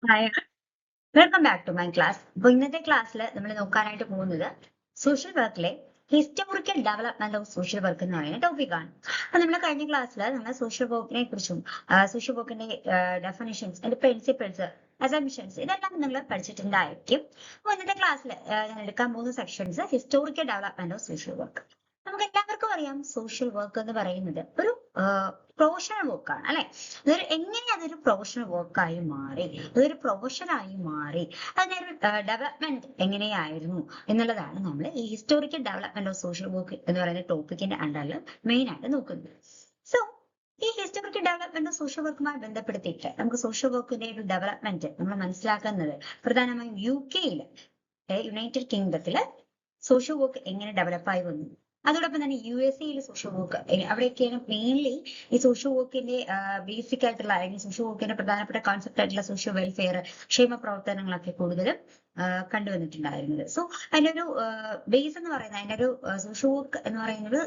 Hi welcome back to my class. അപ്പോൾ ഇന്നത്തെ ക്ലാസ്സിൽ നമ്മൾ നോക്കാനായിട്ട് പോകുന്നത് സോഷ്യൽ വർക്കിലെ historical development of social work എന്ന് പറയുന്ന ടോപ്പിക്കാണ്. അപ്പോൾ നമ്മൾ കഴിഞ്ഞ ക്ലാസ്സിൽ നമ്മൾ സോഷ്യൽ വർക്കിനെ കുറിച്ചും സോഷ്യൽ വർക്കിന്റെ ഡെഫിനിഷൻസ് അതിന്റെ പ്രിൻസിപ്പിൾസ് അസംഷൻസ് ഇതെല്ലാം നിങ്ങൾ പഠിച്ചിട്ടുണ്ടായിരിക്കും. അപ്പോൾ ഇന്നത്തെ ക്ലാസ്സിൽ ഞാൻ എടുക്കാൻ പോകുന്ന sections historical development of social work. നമുക്ക് എല്ലാവർക്കും അറിയാം സോഷ്യൽ വർക്ക് എന്ന് പറയുന്നത് ഒരു പ്രൊഫഷണൽ വർക്കാണ് അല്ലെ. എങ്ങനെ അതൊരു പ്രൊഫഷണൽ വർക്കായി മാറി, അതൊരു പ്രൊഫഷനായി മാറി, അതിനൊരു ഡെവലപ്മെന്റ് എങ്ങനെയായിരുന്നു എന്നുള്ളതാണ് നമ്മൾ ഈ historical development of social work എന്ന് പറയുന്ന ടോപ്പിക്കിന്റെ അണ്ടറിൽ മെയിൻ ആയിട്ട് നോക്കുന്നത്. സോ ഈ ഹിസ്റ്റോറിക്കൽ ഡെവലപ്മെന്റ് ഓഫ് സോഷ്യൽ വർക്കുമായി ബന്ധപ്പെടുത്തിയിട്ട് നമുക്ക് സോഷ്യൽ വർക്കിന്റെ ഒരു ഡെവലപ്മെന്റ് നമ്മൾ മനസ്സിലാക്കുന്നത് പ്രധാനമായും UK യുണൈറ്റഡ് കിങ്ഡത്തില് സോഷ്യൽ വർക്ക് എങ്ങനെ ഡെവലപ്പായി വന്നു, അതോടൊപ്പം തന്നെ USA സോഷ്യൽ വർക്ക് അവിടെയൊക്കെയാണ് മെയിൻലി ഈ സോഷ്യൽ വർക്കിന്റെ ബേസിക് ആയിട്ടുള്ള അല്ലെങ്കിൽ സോഷ്യൽ വർക്കിന്റെ പ്രധാനപ്പെട്ട കോൺസെപ്റ്റ് ആയിട്ടുള്ള സോഷ്യൽ വെൽഫെയർ ക്ഷേമ പ്രവർത്തനങ്ങളൊക്കെ കൂടുതലും കണ്ടുവന്നിട്ടുണ്ടായിരുന്നത്. സോ അതിന്റെ ഒരു ബേസ് എന്ന് പറയുന്നത് അതിന്റെ ഒരു സോഷ്യൽ വർക്ക് എന്ന് പറയുന്നത്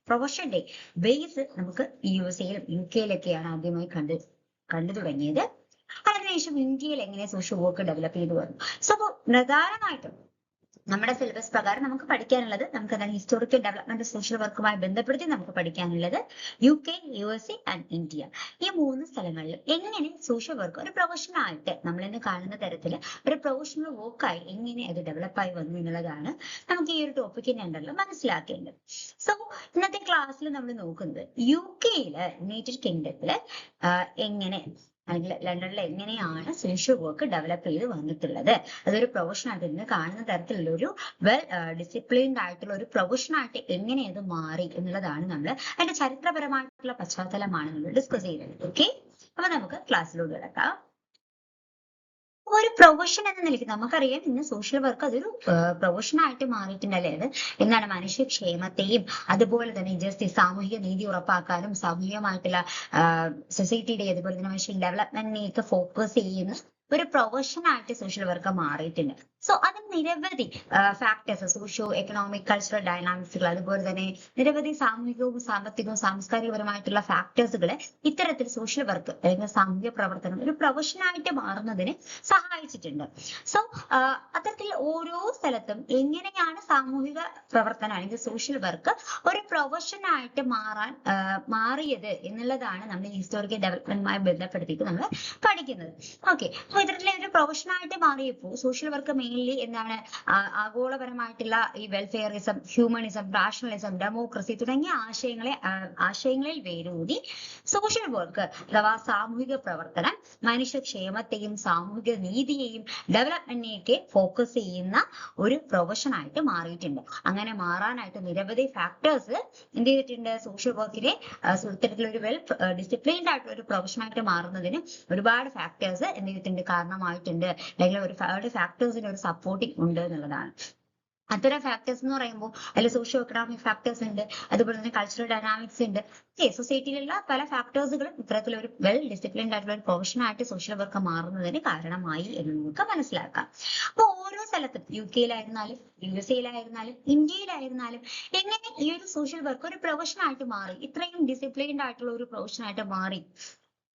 പ്രൊഫഷന്റെ ബേസ് നമുക്ക് USA-യിലും UK-യിലൊക്കെയാണ് ആദ്യമായി കണ്ടു തുടങ്ങിയത്. അതിനുശേഷം ഇന്ത്യയിൽ എങ്ങനെ സോഷ്യൽ വർക്ക് ഡെവലപ്പ് ചെയ്തു വന്നു. സോ പ്രധാനമായിട്ടും നമ്മുടെ സിലബസ് പ്രകാരം നമുക്ക് പഠിക്കാനുള്ളത് നമുക്ക് എന്താണ് ഹിസ്റ്റോറിക്കൽ ഡെവലപ്മെന്റ് സോഷ്യൽ വർക്കുമായി ബന്ധപ്പെടുത്തി നമുക്ക് പഠിക്കാനുള്ളത് UK, USA ആൻഡ് ഇന്ത്യ ഈ 3 സ്ഥലങ്ങളിൽ എങ്ങനെ സോഷ്യൽ വർക്ക് ഒരു പ്രൊഫഷനായിട്ട് നമ്മൾ ഇന്ന് കാണുന്ന തരത്തിൽ ഒരു പ്രൊഫഷണൽ വർക്കായി എങ്ങനെ അത് ഡെവലപ്പായി വന്നു എന്നുള്ളതാണ് നമുക്ക് ഈ ഒരു ടോപ്പിക്കിന്റെ അണ്ടറിൽ മനസ്സിലാക്കേണ്ടത്. സോ ഇന്നത്തെ ക്ലാസ്സിൽ നമ്മൾ നോക്കുന്നത് UK-യില് യുണൈറ്റഡ് കിങ്ഡത്തില് എങ്ങനെ അല്ലെങ്കിൽ ലണ്ടനിൽ എങ്ങനെയാണ് സോഷ്യൽ വർക്ക് ഡെവലപ്പ് ചെയ്ത് വന്നിട്ടുള്ളത്, അതൊരു പ്രൊഫഷനായിട്ട് ഇന്ന് കാണുന്ന തരത്തിലുള്ള ഒരു വെൽ ഡിസിപ്ലിൻഡ് ആയിട്ടുള്ള ഒരു പ്രൊഫഷനായിട്ട് എങ്ങനെ അത് മാറി എന്നുള്ളതാണ് നമ്മൾ അതിന്റെ ചരിത്രപരമായിട്ടുള്ള പശ്ചാത്തലമാണ് നമ്മൾ ഡിസ്കസ് ചെയ്യുന്നത്. ഓക്കെ, അപ്പൊ നമുക്ക് ക്ലാസ്സിലോട്ട് കിടക്കാം. ഒരു പ്രൊഫഷൻ എന്ന നിലയ്ക്ക് നമുക്കറിയാം ഇന്ന് സോഷ്യൽ വർക്ക് അതൊരു പ്രൊഫഷനായിട്ട് മാറിയിട്ടുണ്ട് അല്ലേ. അത് എന്താണ് മനുഷ്യക്ഷേമത്തെയും അതുപോലെ തന്നെ ജസ്റ്റിസ് സാമൂഹിക നീതി ഉറപ്പാക്കാനും സാമൂഹികമായിട്ടുള്ള സൊസൈറ്റിയുടെ അതുപോലെ തന്നെ മനുഷ്യ ഡെവലപ്മെന്റിനെയൊക്കെ ഫോക്കസ് ചെയ്യുന്ന ഒരു പ്രൊഫഷനായിട്ട് സോഷ്യൽ വർക്ക് മാറിയിട്ടുണ്ട്. സോ അതിന് നിരവധി ഫാക്ടേഴ്സ് സോഷ്യോ എക്കണോമിക് കൾച്ചറൽ ഡൈനാമിക്സുകൾ അതുപോലെ തന്നെ നിരവധി സാമൂഹികവും സാമ്പത്തികവും സാംസ്കാരികപരമായിട്ടുള്ള ഫാക്ടേഴ്സുകൾ ഇത്തരത്തിൽ സോഷ്യൽ വർക്ക് അല്ലെങ്കിൽ സാമൂഹിക പ്രവർത്തനം ഒരു പ്രൊഫഷനായിട്ട് മാറുന്നതിന് സഹായിച്ചിട്ടുണ്ട്. സോ അത്തരത്തിൽ ഓരോ സ്ഥലത്തും എങ്ങനെയാണ് സാമൂഹിക പ്രവർത്തനം അല്ലെങ്കിൽ സോഷ്യൽ വർക്ക് ഒരു പ്രൊഫഷനായിട്ട് മാറിയത് എന്നുള്ളതാണ് നമ്മൾ ഹിസ്റ്റോറിക്കൽ ഡെവലപ്മെന്റുമായി ബന്ധപ്പെടുത്തിയിട്ട് നമ്മൾ പഠിക്കുന്നത്. ഓക്കെ, അപ്പൊ ഇത്തരത്തിലെ ഒരു പ്രൊഫഷനായിട്ട് മാറിയപ്പോൾ സോഷ്യൽ വർക്ക് മെയിൻലി എന്താണ് ആഗോളപരമായിട്ടുള്ള ഈ വെൽഫെയറിസം, ഹ്യൂമനിസം, റാഷണലിസം, ഡെമോക്രസി തുടങ്ങിയ ആശയങ്ങളിൽ വേരൂന്നി സോഷ്യൽ വർക്ക് അഥവാ സാമൂഹിക പ്രവർത്തനം മനുഷ്യക്ഷേമത്തെയും സാമൂഹിക നീതിയെയും ഡെവലപ്മെന്റിനെയൊക്കെ ഫോക്കസ് ചെയ്യുന്ന ഒരു പ്രൊഫഷനായിട്ട് മാറിയിട്ടുണ്ട്. അങ്ങനെ മാറാനായിട്ട് നിരവധി ഫാക്ടേഴ്സ് എന്ത് ചെയ്തിട്ടുണ്ട്, സോഷ്യൽ വർക്കിനെ ഇത്തരത്തിലൊരു വെൽ ഡിസിപ്ലിൻഡ് ആയിട്ടുള്ള ഒരു പ്രൊഫഷനായിട്ട് മാറുന്നതിന് ഒരുപാട് ഫാക്ടേഴ്സ് എന്ത് ചെയ്തിട്ടുണ്ട് കാരണമായിട്ടുണ്ട്, അല്ലെങ്കിൽ ഒരുപാട് ഫാക്ടേഴ്സിന് ഒരു സപ്പോർട്ടിങ് ഉണ്ട് എന്നുള്ളതാണ്. അത്തരം ഫാക്ടേഴ്സ് എന്ന് പറയുമ്പോൾ അതിൽ സോഷ്യോ എക്കണോമിക് ഫാക്ടേഴ്സ് ഉണ്ട്, അതുപോലെ തന്നെ കൾച്ചറൽ ഡൈനാമിക്സ് ഉണ്ട്. സൊസൈറ്റിയിലുള്ള പല ഫാക്ടേഴ്സുകളും ഇത്തരത്തിലൊരു വെൽ ഡിസിപ്ലിൻഡ് ആയിട്ടുള്ള ഒരു പ്രൊഫഷനായിട്ട് സോഷ്യൽ വർക്ക് മാറുന്നതിന് കാരണമായി എന്ന് നമുക്ക് മനസ്സിലാക്കാം. അപ്പൊ ഓരോ സ്ഥലത്തും UK-യിലായിരുന്നാലും USA-യിലായിരുന്നാലും ഇന്ത്യയിലായിരുന്നാലും എങ്ങനെ ഈ ഒരു സോഷ്യൽ വർക്ക് ഒരു പ്രൊഫഷനായിട്ട് മാറി, ഇത്രയും ഡിസിപ്ലിൻഡ് ആയിട്ടുള്ള ഒരു പ്രൊഫഷനായിട്ട് മാറി,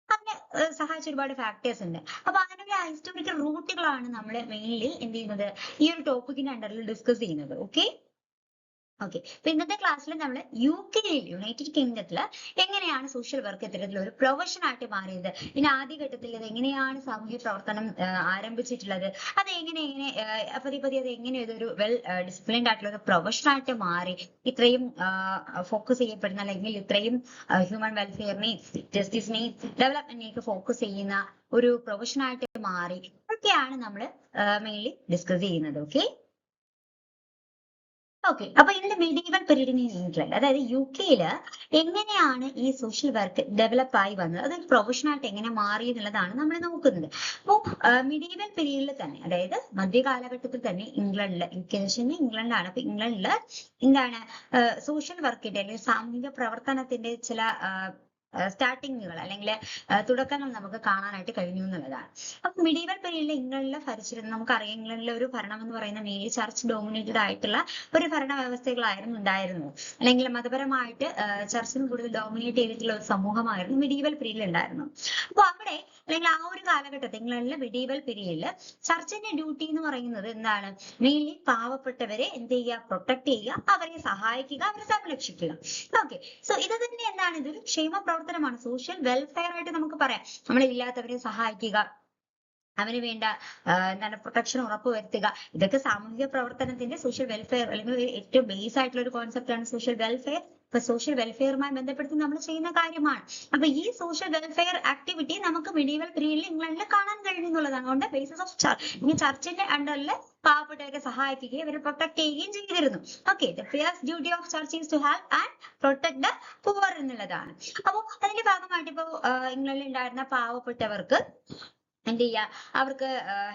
അതിനെ സഹായിച്ച ഒരുപാട് ഫാക്ടേഴ്സ് ഉണ്ട്. അപ്പൊ അതിനുള്ള ഹിസ്റ്റോറിക്കൽ റൂട്ടുകളാണ് നമ്മൾ മെയിൻലി എന്ത് ചെയ്യുന്നത് ഈ ഒരു ടോപ്പിക്കിന്റെ അണ്ടറിൽ ഡിസ്കസ് ചെയ്യുന്നത്. ഓക്കെ, അപ്പൊ ഇന്നത്തെ ക്ലാസ്സിൽ നമ്മൾ UK-യിൽ യുണൈറ്റഡ് കിങ്ഡത്തില് എങ്ങനെയാണ് സോഷ്യൽ വർക്ക് ഇത്തരത്തിലുള്ള ഒരു പ്രൊഫഷനായിട്ട് മാറിയത്, ഇനി ആദ്യഘട്ടത്തിൽ ഇത് എങ്ങനെയാണ് സാമൂഹ്യ പ്രവർത്തനം ആരംഭിച്ചിട്ടുള്ളത്, അത് എങ്ങനെ പതിയെ അത് എങ്ങനെ ഇതൊരു വെൽ ഡിസിപ്ലിൻഡ് ആയിട്ടുള്ള ഒരു പ്രൊഫഷനായിട്ട് മാറി, ഇത്രയും ഫോക്കസ് ചെയ്യപ്പെടുന്ന അല്ലെങ്കിൽ ഇത്രയും ഹ്യൂമൻ വെൽഫെയറിനെയും ജസ്റ്റിസിനെയും ഡെവലപ്മെന്റിനെയൊക്കെ ഫോക്കസ് ചെയ്യുന്ന ഒരു പ്രൊഫഷനായിട്ട് മാറി, ഇതൊക്കെയാണ് നമ്മൾ മെയിൻലി ഡിസ്കസ് ചെയ്യുന്നത്. ഓക്കെ, അപ്പൊ ഇതിന്റെ മെഡീവൽ പീരീഡ് ഇൻ ഇംഗ്ലണ്ട് അതായത് UK-യില് എങ്ങനെയാണ് ഈ സോഷ്യൽ വർക്ക് ഡെവലപ്പ് ആയി വന്നത്, അതൊരു പ്രൊഫഷനായിട്ട് എങ്ങനെ മാറി എന്നുള്ളതാണ് നമ്മൾ നോക്കുന്നത്. അപ്പോൾ മെഡീവൽ പീരീഡിൽ തന്നെ അതായത് മധ്യകാലഘട്ടത്തിൽ തന്നെ ഇംഗ്ലണ്ടില് ഇംഗ്ലണ്ടാണ്. അപ്പൊ ഇംഗ്ലണ്ടില് എന്താണ് സോഷ്യൽ വർക്കിന്റെ അല്ലെങ്കിൽ സാമൂഹിക പ്രവർത്തനത്തിന്റെ ചില സ്റ്റാർട്ടിങ്ങുകൾ അല്ലെങ്കിൽ തുടക്കങ്ങൾ നമുക്ക് കാണാനായിട്ട് കഴിഞ്ഞു എന്നുള്ളതാണ്. അപ്പൊ മിഡീവൽ പീരീഡിൽ ഇംഗ്ലണ്ടിൽ ഭരിച്ചിരുന്ന നമുക്കറിയാം ഇംഗ്ലണ്ടിലെ ഒരു ഭരണം എന്ന് പറയുന്ന മെയിൻലി ചർച്ച് ഡോമിനേറ്റഡ് ആയിട്ടുള്ള ഒരു ഭരണ വ്യവസ്ഥകളായിരുന്നു ഉണ്ടായിരുന്നത്, അല്ലെങ്കിൽ മതപരമായിട്ട് ചർച്ചിന് കൂടുതൽ ഡോമിനേറ്റ് ചെയ്തിട്ടുള്ള ഒരു സമൂഹമായിരുന്നു മിഡീവൽ പീരീഡിൽ ഉണ്ടായിരുന്നത്. അപ്പൊ അവിടെ അല്ലെങ്കിൽ ആ ഒരു കാലഘട്ടത്തിൽ ഇംഗ്ലണ്ടിലെ മിഡീവൽ പീരീഡില് ചർച്ചിന്റെ ഡ്യൂട്ടി എന്ന് പറയുന്നത് എന്താണ്? മെയിൻലി പാവപ്പെട്ടവരെ എന്ത് ചെയ്യുക? പ്രൊട്ടക്ട് ചെയ്യുക, അവരെ സഹായിക്കുക, അവരെ സംരക്ഷിക്കുക. ഓക്കെ, സോ ഇത് തന്നെ എന്താണ്? ഇതൊരു ക്ഷേമ പ്രവർത്തനമാണ്, സോഷ്യൽ വെൽഫെയർ ആയിട്ട് നമുക്ക് പറയാം. നമ്മളില്ലാത്തവരെ സഹായിക്കുക, അവന് വേണ്ട എന്താണ് പ്രൊട്ടക്ഷൻ ഉറപ്പുവരുത്തുക, ഇതൊക്കെ സാമൂഹിക പ്രവർത്തനത്തിന്റെ സോഷ്യൽ വെൽഫെയർ അല്ലെങ്കിൽ ഏറ്റവും ബേസ് ആയിട്ടുള്ള ഒരു കോൺസെപ്റ്റ് ആണ് സോഷ്യൽ വെൽഫെയർ. ഇപ്പൊ സോഷ്യൽ വെൽഫെയറുമായി ബന്ധപ്പെടുത്തി നമ്മൾ ചെയ്യുന്ന കാര്യമാണ്. അപ്പൊ ഈ സോഷ്യൽ വെൽഫെയർ ആക്ടിവിറ്റി നമുക്ക് മിഡീവൽ പീരീഡിൽ ഇംഗ്ലണ്ടിൽ കാണാൻ കഴിയുന്നുള്ളതാണ്. അതുകൊണ്ട് ബേസിസ് ഓഫ് ചർച്ചിന്റെ അണ്ടറിൽ പാവപ്പെട്ടവരെ സഹായിക്കുകയും അവരെ പ്രൊട്ടക്ട് ചെയ്യുകയും ചെയ്തിരുന്നു. Okay, the first duty of church is to help and protect the poor എന്നുള്ളതാണ്. അപ്പോൾ അതിന്റെ ഭാഗമായിട്ട് ഇപ്പോ ഇംഗ്ലണ്ടിൽ ഉണ്ടായിരുന്ന പാവപ്പെട്ടവർക്ക് എന്ത് ചെയ്യുക? അവർക്ക്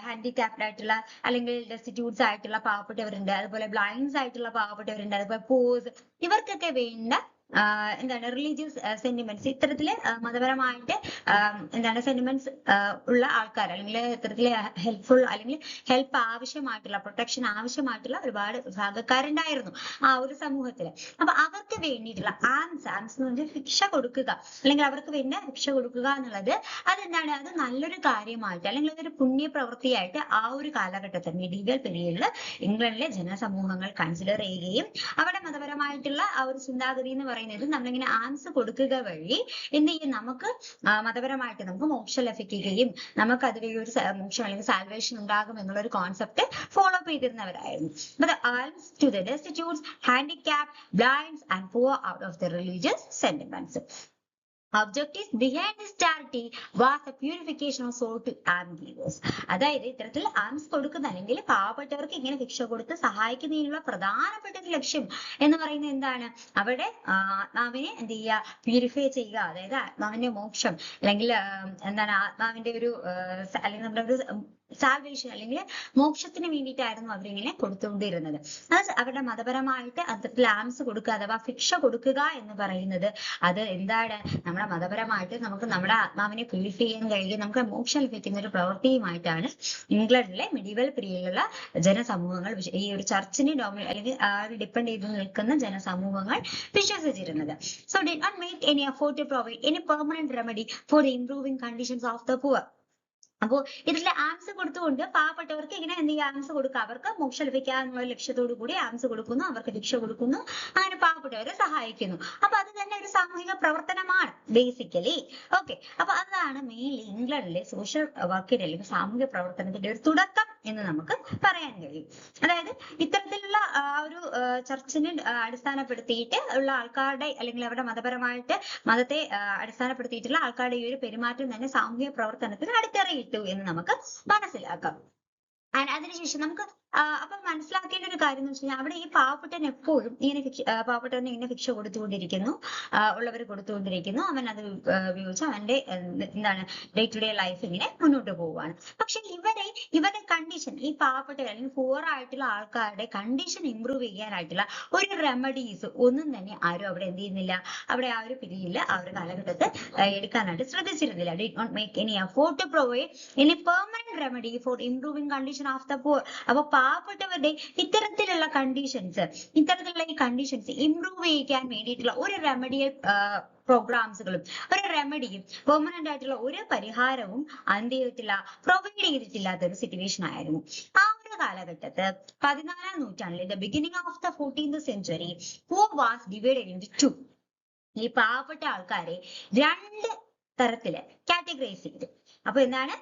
ഹാൻഡിക്യാപ്ഡ് ആയിട്ടുള്ള അല്ലെങ്കിൽ ഡെസ്റ്റിറ്റ്യൂട്ട്സ് ആയിട്ടുള്ള പാവപ്പെട്ടവരുണ്ട്, അതുപോലെ ബ്ലൈൻഡ്സ് ആയിട്ടുള്ള പാവപ്പെട്ടവരുണ്ട്, അതുപോലെ പോസ്, ഇവർക്കൊക്കെ വേണ്ട എന്താണ് റിലീജിയസ് സെന്റിമെന്റ്സ്, ഇത്തരത്തില് മതപരമായിട്ട് എന്താണ് സെന്റിമെന്റ്സ് ഉള്ള ആൾക്കാർ, അല്ലെങ്കിൽ ഇത്തരത്തില് ഹെൽപ്ഫുൾ അല്ലെങ്കിൽ ഹെൽപ്പ് ആവശ്യമായിട്ടുള്ള പ്രൊട്ടക്ഷൻ ആവശ്യമായിട്ടുള്ള ഒരുപാട് വിഭാഗക്കാരുണ്ടായിരുന്നു ആ ഒരു സമൂഹത്തില്. അപ്പൊ അവർക്ക് വേണ്ടിയിട്ടുള്ള ആംസ് എന്ന് പറഞ്ഞാൽ ശിക്ഷ കൊടുക്കുക, അല്ലെങ്കിൽ അവർക്ക് വേണ്ട ശിക്ഷ കൊടുക്കുക എന്നുള്ളത് അതെന്താണ്? അത് നല്ലൊരു കാര്യമായിട്ട് അല്ലെങ്കിൽ അതൊരു പുണ്യ പ്രവൃത്തിയായിട്ട് ആ ഒരു കാലഘട്ടത്തിൽ മിഡീവൽ പീരീഡിൽ ഇംഗ്ലണ്ടിലെ ജനസമൂഹങ്ങൾ കൺസിഡർ ചെയ്യുകയും അവിടെ മതപരമായിട്ടുള്ള ആ ഒരു ചിന്താഗതി എന്ന് പറയുന്നത് നമ്മളിങ്ങനെ ആംസ് കൊടുക്കുക വഴി എന്ത് ചെയ്യും? നമുക്ക് മതപരമായിട്ട് നമുക്ക് മോക്ഷം ലഭിക്കുകയും നമുക്ക് അതുവഴി ഒരു മോക്ഷം അല്ലെങ്കിൽ സാൽവേഷൻ ഉണ്ടാകും എന്നുള്ള ഒരു കോൺസെപ്റ്റ് ഫോളോ അപ്പ് ചെയ്തിരുന്നവരായിരുന്നു. But the alms to the destitutes, handicapped, blinds and poor out of the religious sentiments. Objectives behind this charity was the purification of soul to alms givers. അതായത് ഇത്തരത്തിൽ arms കൊടുക്കുന്ന അല്ലെങ്കിൽ പാവപ്പെട്ടവർക്ക് ഇങ്ങനെ ഭിക്ഷ കൊടുത്ത് സഹായിക്കുന്നതിനുള്ള പ്രധാനപ്പെട്ട ഒരു ലക്ഷ്യം എന്ന് പറയുന്നത് എന്താണ്? അവിടെ ആത്മാവിനെ എന്ത് ചെയ്യുക? പ്യൂരിഫൈ ചെയ്യുക, അതായത് ആത്മാവിന്റെ മോക്ഷം അല്ലെങ്കിൽ എന്താണ് ആത്മാവിന്റെ ഒരു അല്ലെങ്കിൽ നമ്മുടെ ഒരു സാൽവേഷൻ അല്ലെങ്കിൽ മോക്ഷത്തിന് വേണ്ടിയിട്ടായിരുന്നു അവരിങ്ങനെ കൊടുത്തുകൊണ്ടിരുന്നത്. അത് അവരുടെ മതപരമായിട്ട് അത്തരത്തിൽ ആംസ് കൊടുക്കുക അഥവാ ഭിക്ഷ കൊടുക്കുക എന്ന് പറയുന്നത് അത് എന്താണ്? നമ്മുടെ മതപരമായിട്ട് നമുക്ക് നമ്മുടെ ആത്മാവിനെ പ്യൂരിഫൈ ചെയ്യാൻ കഴിയും, നമുക്ക് മോക്ഷം ലഭിക്കുന്ന ഒരു പ്രവൃത്തിയുമായിട്ടാണ് ഇംഗ്ലണ്ടിലെ മിഡീവൽ പീരീഡിലുള്ള ജനസമൂഹങ്ങൾ ഈ ഒരു ചർച്ചിനെ അല്ലെങ്കിൽ ഡിപ്പെൻഡ് ചെയ്ത് നിൽക്കുന്ന ജനസമൂഹങ്ങൾ വിശ്വസിച്ചിരുന്നത്. So did not make any effort to provide any permanent remedy for the improving conditions of the poor. അപ്പോ ഇതിലെ ആംസ് കൊടുത്തുകൊണ്ട് പാവപ്പെട്ടവർക്ക് ഇങ്ങനെ എന്ത് ചെയ്യുക? ആംസ് കൊടുക്കുക, അവർക്ക് മോക്ഷം ലഭിക്കാനുള്ള ലക്ഷ്യത്തോടു കൂടി ആംസ് കൊടുക്കുന്നു, അവർക്ക് ഭിക്ഷ കൊടുക്കുന്നു, അങ്ങനെ പാവപ്പെട്ടവരെ സഹായിക്കുന്നു. അപ്പൊ അത് തന്നെ ഒരു സാമൂഹിക പ്രവർത്തനമാണ് ബേസിക്കലി. ഓക്കെ, അപ്പൊ അതാണ് മെയിൻലി ഇംഗ്ലണ്ടിലെ സോഷ്യൽ വർക്കിന്റെ അല്ലെങ്കിൽ സാമൂഹിക പ്രവർത്തനത്തിന്റെ ഒരു തുടക്കം എന്ന് നമുക്ക് പറയാൻ കഴിയും. അതായത് ഇത്തരത്തിലുള്ള ഒരു ചർച്ചിനെ അടിസ്ഥാനപ്പെടുത്തിയിട്ട് ഉള്ള ആൾക്കാരുടെ അല്ലെങ്കിൽ അവരുടെ മതപരമായിട്ട് മതത്തെ അടിസ്ഥാനപ്പെടുത്തിയിട്ടുള്ള ആൾക്കാരുടെ ഈ ഒരു പെരുമാറ്റം തന്നെ സാമൂഹിക പ്രവർത്തനത്തിന് അടിത്തറയിട്ടു എന്ന് നമുക്ക് മനസ്സിലാക്കാം. അതിനുശേഷം നമുക്ക് അപ്പൊ മനസ്സിലാക്കേണ്ട ഒരു കാര്യം എന്ന് വെച്ച് കഴിഞ്ഞാൽ അവിടെ ഈ പാവപ്പെട്ടവൻ എപ്പോഴും ഇങ്ങനെ പാവപ്പെട്ടവന് ഇങ്ങനെ ഭിക്ഷ കൊടുത്തുകൊണ്ടിരിക്കുന്നു, ഉള്ളവർ കൊടുത്തുകൊണ്ടിരിക്കുന്നു, അവൻ അത് ഉപയോഗിച്ച് അവന്റെ എന്താണ് ഡേ ടു ഡേ ലൈഫ് ഇങ്ങനെ മുന്നോട്ട് പോവുകയാണ്. പക്ഷെ ഇവരുടെ കണ്ടീഷൻ, ഈ പാവപ്പെട്ടവർ അല്ലെങ്കിൽ പുവർ ആയിട്ടുള്ള ആൾക്കാരുടെ കണ്ടീഷൻ ഇംപ്രൂവ് ചെയ്യാനായിട്ടുള്ള ഒരു റെമഡീസ് ഒന്നും തന്നെ ആരും അവിടെ എന്ത് ചെയ്യുന്നില്ല, അവിടെ ആ ഒരു പീരീഡിൽ ആ ഒരു കാലഘട്ടത്തിൽ എടുക്കാനായിട്ട് ശ്രദ്ധിച്ചിരുന്നില്ല. Did not make any effort to provide any permanent remedy for improving condition of the poor. അപ്പൊ പാവപ്പെട്ടവരുടെ ഇത്തരത്തിലുള്ള ഈ കണ്ടീഷൻസ് ഇംപ്രൂവ് ചെയ്യിക്കാൻ വേണ്ടിയിട്ടുള്ള ഒരു റെമഡിയൽ പ്രോഗ്രാംസുകളും ഒരു റെമഡിയും പെർമനന്റ് ആയിട്ടുള്ള ഒരു പരിഹാരവും എന്ത് ചെയ്തിട്ടില്ല, പ്രൊവൈഡ് ചെയ്തിട്ടില്ലാത്ത ഒരു സിറ്റുവേഷൻ ആയിരുന്നു. ആ ഒരു കാലഘട്ടത്ത് 14ാം നൂറ്റാണ്ടിൽ the beginning of the 14th century who was divided into two. ഈ പാവപ്പെട്ട ആൾക്കാരെ രണ്ട് തരത്തില് കാറ്റഗറൈസ് ചെയ്തു. അപ്പൊ എന്താണ്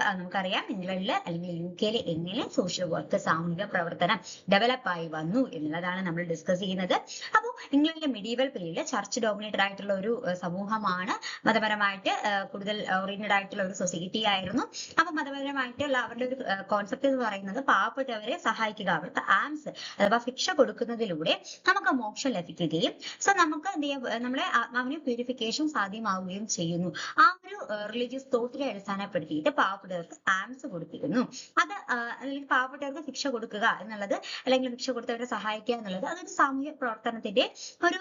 നമുക്കറിയാം ഇംഗ്ലണ്ടില് അല്ലെങ്കിൽ UK എങ്ങനെ സോഷ്യൽ വർക്ക് സാമൂഹിക പ്രവർത്തനം ഡെവലപ്പ് ആയി വന്നു എന്നുള്ളതാണ് നമ്മൾ ഡിസ്കസ് ചെയ്യുന്നത്. അപ്പോൾ ഇംഗ്ലണ്ടിലെ മിഡീവൽ പീരീഡിൽ ചർച്ച് ഡോമിനേറ്റഡ് ആയിട്ടുള്ള ഒരു സമൂഹമാണ്, മതപരമായിട്ട് കൂടുതൽ ഓറിയന്റഡ് ആയിട്ടുള്ള ഒരു സൊസൈറ്റി ആയിരുന്നു. അപ്പൊ മതപരമായിട്ടുള്ള അവരുടെ ഒരു കോൺസെപ്റ്റ് എന്ന് പറയുന്നത് പാവപ്പെട്ടവരെ സഹായിക്കുക, അവർക്ക് ആംസ് അഥവാ ഭിക്ഷ കൊടുക്കുന്നതിലൂടെ നമുക്ക് മോക്ഷം ലഭിക്കുകയും നമുക്ക് എന്ത് ചെയ്യാം, നമ്മുടെ ആത്മാവിന് പ്യൂരിഫിക്കേഷൻ സാധ്യമാവുകയും ചെയ്യുന്നു. ആ ഒരു റിലീജിയസ് തോട്ടിനെ അടിസ്ഥാനപ്പെടുത്തിയിട്ട് പാവപ്പെട്ടവർക്ക് ആംസ് കൊടുത്തിരുന്നു. അത് അല്ലെങ്കിൽ പാവപ്പെട്ടവർക്ക് ഭിക്ഷ കൊടുക്കുക എന്നുള്ളത് അല്ലെങ്കിൽ ഭിക്ഷ കൊടുത്തവരെ സഹായിക്കുക എന്നുള്ളത് അതൊരു സാമൂഹ്യ പ്രവർത്തനത്തിന്റെ ഒരു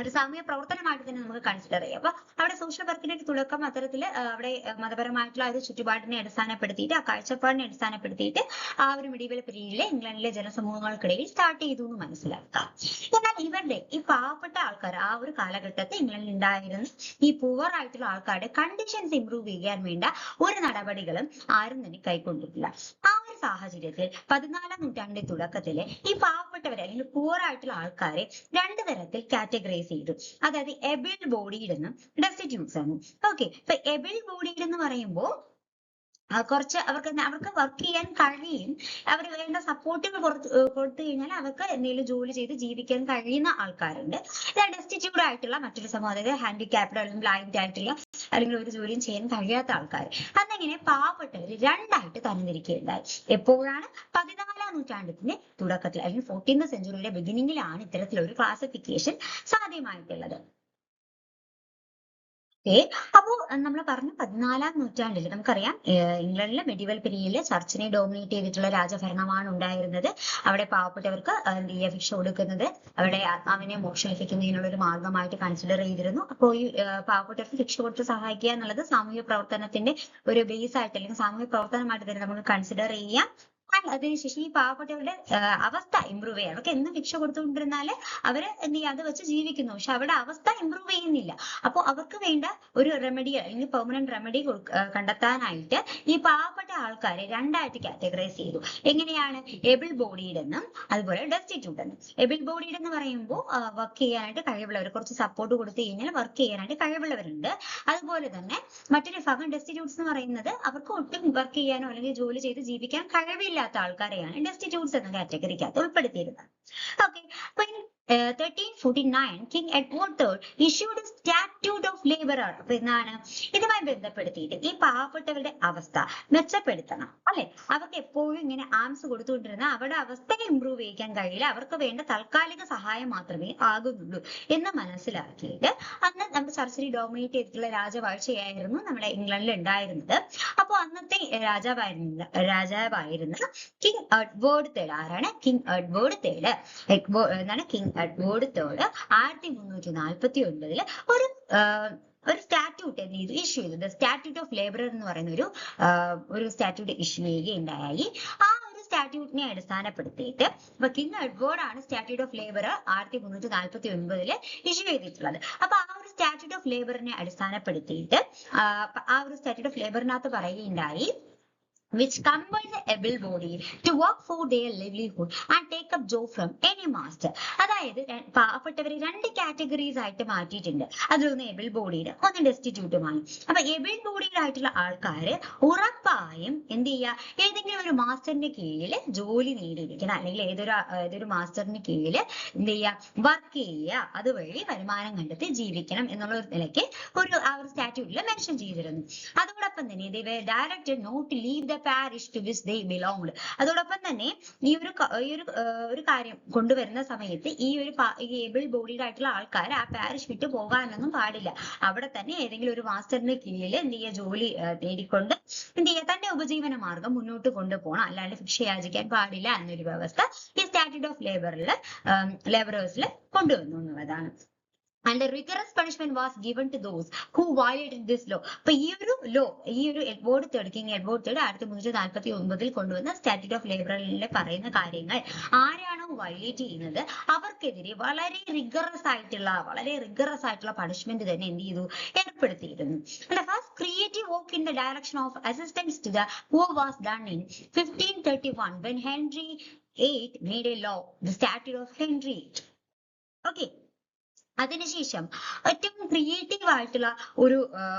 ഒരു സാമൂഹ്യ പ്രവർത്തനമായിട്ട് തന്നെ നമുക്ക് കൺസിഡർ ചെയ്യാം. അപ്പൊ അവിടെ സോഷ്യൽ വർക്കിന്റെ ഒരു തുടക്കം അത്തരത്തിൽ അവിടെ മതപരമായിട്ടുള്ള ഒരു ചുറ്റുപാടിനെ അടിസ്ഥാനപ്പെടുത്തിയിട്ട് ആ കാഴ്ചപ്പാടിനെ അടിസ്ഥാനപ്പെടുത്തിയിട്ട് ആ ഒരു മിഡീവൽ പീരീഡിലെ ഇംഗ്ലണ്ടിലെ ജനസമൂഹങ്ങൾക്കിടയിൽ സ്റ്റാർട്ട് ചെയ്തു എന്ന് മനസ്സിലാക്കാം. എന്നാൽ ഇവരുടെ ഈ പാവപ്പെട്ട ആൾക്കാർ ആ ഒരു കാലഘട്ടത്തിൽ ഇംഗ്ലണ്ടിൽ ഉണ്ടായിരുന്ന ഈ പുവർ ആയിട്ടുള്ള ആൾക്കാരുടെ കണ്ടീഷൻസ് ഇംപ്രൂവ് ചെയ്യാൻ വേണ്ട ഒരു നടപടികളും ആരും തന്നെ കൈക്കൊണ്ടിട്ടില്ല. ആ ഒരു സാഹചര്യത്തിൽ 14ാം നൂറ്റാണ്ടിന്റെ തുടക്കത്തില് ഈ പാവപ്പെട്ടവരെ അല്ലെങ്കിൽ പുവർ ആയിട്ടുള്ള ആൾക്കാരെ രണ്ട് തരത്തിൽ കാറ്റഗറൈസ് ചെയ്തു. അതായത് എബിൾ ബോഡീഡ് എന്നും ഡെസ്റ്റിറ്റ്യൂട്ട്സ് എന്നും. ഓക്കെ, ഇപ്പൊ എബിൾ ബോഡീഡ് എന്ന് പറയുമ്പോൾ കുറച്ച് അവർക്ക് വർക്ക് ചെയ്യാൻ കഴിയും, അവർ വേണ്ട സപ്പോർട്ടുകൾ കൊടുത്തു കഴിഞ്ഞാൽ അവർക്ക് എന്തെങ്കിലും ജോലി ചെയ്ത് ജീവിക്കാൻ കഴിയുന്ന ആൾക്കാരുണ്ട്. ഡെസ്റ്റിറ്റ്യൂട്ട് ആയിട്ടുള്ള മറ്റൊരു സമൂഹം, അതായത് ഹാൻഡിക്യാപ്ഡ് അല്ലെങ്കിൽ ബ്ലൈൻഡ് ആയിട്ടുള്ള അല്ലെങ്കിൽ ഒരു ജോലിയും ചെയ്യാൻ കഴിയാത്ത ആൾക്കാർ. അന്നിങ്ങനെ പാവപ്പെട്ടവർ രണ്ടായിട്ട് തരംതിരിക്കുകയുണ്ടായി. എപ്പോഴാണ്? 14ാം നൂറ്റാണ്ടിന്റെ തുടക്കത്തിൽ അല്ലെങ്കിൽ 14th സെഞ്ചുറിയുടെ ബിഗിനിങ്ങിലാണ് ഇത്തരത്തിലൊരു ക്ലാസിഫിക്കേഷൻ സാധ്യമായിട്ടുള്ളത്. അപ്പോ നമ്മൾ പറഞ്ഞു 14ാം നൂറ്റാണ്ടിൽ നമുക്കറിയാം ഇംഗ്ലണ്ടിലെ മെഡിവൽ പീരീഡിൽ ചർച്ചിനെ ഡോമിനേറ്റ് ചെയ്തിട്ടുള്ള രാജഭരണമാണ് ഉണ്ടായിരുന്നത്. അവിടെ പാവപ്പെട്ടവർക്ക് എന്ത് ചെയ്യുക, ശിക്ഷ കൊടുക്കുന്നത് അവരുടെ ആത്മാവിനെ മോക്ഷണിപ്പിക്കുന്നതിനുള്ള ഒരു മാർഗമായിട്ട് കൺസിഡർ ചെയ്തിരുന്നു. അപ്പോൾ ഈ പാവപ്പെട്ടവർക്ക് ശിക്ഷ കൊടുത്ത് സഹായിക്കുക എന്നുള്ളത് സാമൂഹ്യ പ്രവർത്തനത്തിന്റെ ഒരു ബേസ് ആയിട്ട് അല്ലെങ്കിൽ സാമൂഹ്യ പ്രവർത്തനമായിട്ട് തന്നെ നമുക്ക് കൺസിഡർ ചെയ്യാം. അതിനുശേഷം ഈ പാവപ്പെട്ടവരുടെ അവസ്ഥ ഇമ്പ്രൂവ് ചെയ്യാം. അവർക്ക് എന്നും ശിക്ഷ കൊടുത്തുകൊണ്ടിരുന്നാല് അവര് എന്ത് ചെയ്യുക, അത് വെച്ച് ജീവിക്കുന്നു, പക്ഷെ അവരുടെ അവസ്ഥ ഇമ്പ്രൂവ് ചെയ്യുന്നില്ല. അപ്പോൾ അവർക്ക് വേണ്ട ഒരു റെമഡി അല്ലെങ്കിൽ പെർമനന്റ് റെമഡി കണ്ടെത്താനായിട്ട് ഈ പാവപ്പെട്ട ആൾക്കാരെ രണ്ടായിട്ട് കാറ്റഗറൈസ് ചെയ്തു. എങ്ങനെയാണ്? എബിൾ ബോഡീഡ് എന്നും അതുപോലെ ഡെസ്റ്റിറ്റ്യൂട്ട് എന്നും. എബിൾ ബോഡീഡ് എന്ന് പറയുമ്പോൾ വർക്ക് ചെയ്യാനായിട്ട് കഴിവുള്ളവർ, കുറച്ച് സപ്പോർട്ട് കൊടുത്തു കഴിഞ്ഞാൽ വർക്ക് ചെയ്യാനായിട്ട് കഴിവുള്ളവരുണ്ട്. അതുപോലെ തന്നെ മറ്റൊരു ഭാഗം ഡെസ്റ്റിറ്റ്യൂട്ട്സ് എന്ന് പറയുന്നത് അവർക്ക് ഒട്ടും വർക്ക് ചെയ്യാനോ അല്ലെങ്കിൽ ജോലി ചെയ്ത് ജീവിക്കാൻ കഴിവില്ല ആൾക്കാരെയാണ് ഡെസ്റ്റിറ്റ്യൂട്ട്സ് എന്ന കാറ്റഗറിക്കകത്ത് ഉൾപ്പെടുത്തിയിരുന്നത്. ഓക്കെ, അപ്പൊ 1349 king Edward III issued a statute of laborer. അപ്പൊ എന്താണ് ഇതുമായി ബന്ധപ്പെടുത്തിയിട്ട് ഈ പാവപ്പെട്ടവരുടെ അവസ്ഥ മെച്ചപ്പെടുത്തണം അല്ലെ. അവർക്ക് എപ്പോഴും ഇങ്ങനെ ആംസ് കൊടുത്തുകൊണ്ടിരുന്ന അവരുടെ അവസ്ഥയെ ഇമ്പ്രൂവ് ചെയ്യിക്കാൻ കഴിയില്ല, അവർക്ക് വേണ്ട താൽക്കാലിക സഹായം മാത്രമേ ആകുന്നുള്ളൂ എന്ന് മനസ്സിലാക്കിയിട്ട് അന്ന് നമ്മുടെ ചർച്ചിനെ ഡോമിനേറ്റ് ചെയ്തിട്ടുള്ള രാജവാഴ്ചയായിരുന്നു നമ്മുടെ ഇംഗ്ലണ്ടിൽ ഉണ്ടായിരുന്നത്. അപ്പൊ അന്നത്തെ രാജാവായിരുന്ന കിങ് എഡ്വേർഡ് III. ആരാണ്? King Edward III. എന്താണ്? കിങ് എഡ്വേർഡ് III 1349 ഒരു സ്റ്റാറ്റ്യൂട്ട് എന്ത് ചെയ്തു? ഇഷ്യൂ ചെയ്തു. സ്റ്റാറ്റ്യൂട്ട് ഓഫ് ലേബറർ എന്ന് പറയുന്ന ഒരു സ്റ്റാറ്റ്യൂട്ട് ഇഷ്യൂ ചെയ്യുകയുണ്ടായി. ആ ഒരു സ്റ്റാറ്റ്യൂട്ടിനെ അടിസ്ഥാനപ്പെടുത്തിയിട്ട് ഇപ്പൊ കിങ് എഡ്വേർഡ് ആണ് സ്റ്റാറ്റ്യൂട്ട് ഓഫ് ലേബർ 1349 ഇഷ്യൂ ചെയ്തിട്ടുള്ളത്. അപ്പൊ ആ ഒരു സ്റ്റാറ്റ്യൂട്ട് ഓഫ് ലേബറിനെ അടിസ്ഥാനപ്പെടുത്തിയിട്ട് ആ ഒരു സ്റ്റാറ്റ്യൂട്ട് ഓഫ് ലേബറിനകത്ത് പറയുകയുണ്ടായി, which compels the able body to work for their livelihood and take up job from any master. അതായത് പാവപ്പെട്ടവരെ രണ്ട് കാറ്റഗറീസ് ആയിട്ട് മാറ്റിയിട്ടുണ്ട്. അതിലൊന്ന് എബിൾ ബോഡീഡ്, ഒന്ന് ഡെസ്റ്റിറ്റ്യൂട്ടുമാണ്. അപ്പൊ എബിൾ ബോഡീഡ് ആയിട്ടുള്ള ആൾക്കാര് ഉറപ്പായും എന്ത് ചെയ്യുക, ഏതെങ്കിലും ഒരു മാസ്റ്ററിന്റെ കീഴിൽ ജോലി നേടിയിരിക്കണം, അല്ലെങ്കിൽ ഏതൊരു മാസ്റ്ററിന്റെ കീഴിൽ എന്ത് ചെയ്യുക, വർക്ക് ചെയ്യുക, അതുവഴി വരുമാനം കണ്ടെത്തി ജീവിക്കണം എന്നുള്ള ഒരു നിലയ്ക്ക് ആ ഒരു സ്റ്റാറ്റ്യൂട്ടിൽ മെൻഷൻ ചെയ്തിരുന്നു. അതോടൊപ്പം തന്നെ they were directed not to leave the parish to which they belonged. അതോടൊപ്പം തന്നെ ഈ ഒരു കാര്യം കൊണ്ടുവരുന്ന സമയത്ത് ഈ ഏബിൾ ബോഡീഡ് ആയിട്ടുള്ള ആൾക്കാർ ആ പാരിഷ് വിട്ടു പോകാനൊന്നും പാടില്ല. അവിടെ തന്നെ ഏതെങ്കിലും ഒരു മാസ്റ്ററിന്റെ കീഴിൽ എന്ത് ചെയ്യുക, ജോലി നേടിക്കൊണ്ട് എന്ത് ചെയ്യുക, തന്റെ ഉപജീവന മാർഗം മുന്നോട്ട് കൊണ്ടുപോകണം, അല്ലാണ്ട് ഭിക്ഷ യാചിക്കാൻ പാടില്ല എന്നൊരു വ്യവസ്ഥ ഈ സ്റ്റാറ്റ്യൂട്ട് ഓഫ് ലേബറേഴ്സിൽ കൊണ്ടുവന്നു എന്നുള്ളതാണ്. And a rigorous punishment was given to those who violated this law. അപ്പൊ ഈ ഒരു Edward III, king Edward III 1349 കൊണ്ടുവന്ന സ്റ്റാറ്റ്യൂട്ട് ഓഫ് ലേബറിൽ പറയുന്ന കാര്യങ്ങൾ ആരാണോ വയലേറ്റ് ചെയ്യുന്നത് അവർക്കെതിരെ വളരെ റിഗറസ് ആയിട്ടുള്ള പണിഷ്മെന്റ് തന്നെ എന്ത് ചെയ്തു, ഏർപ്പെടുത്തിയിരുന്നു. First creative work in the direction of assistance to the poor was done in 1531 when Henry VIII made a law, the Statute of Henry VIII. Okay. അതിനുശേഷം ഏറ്റവും ക്രിയേറ്റീവ് ആയിട്ടുള്ള ഒരു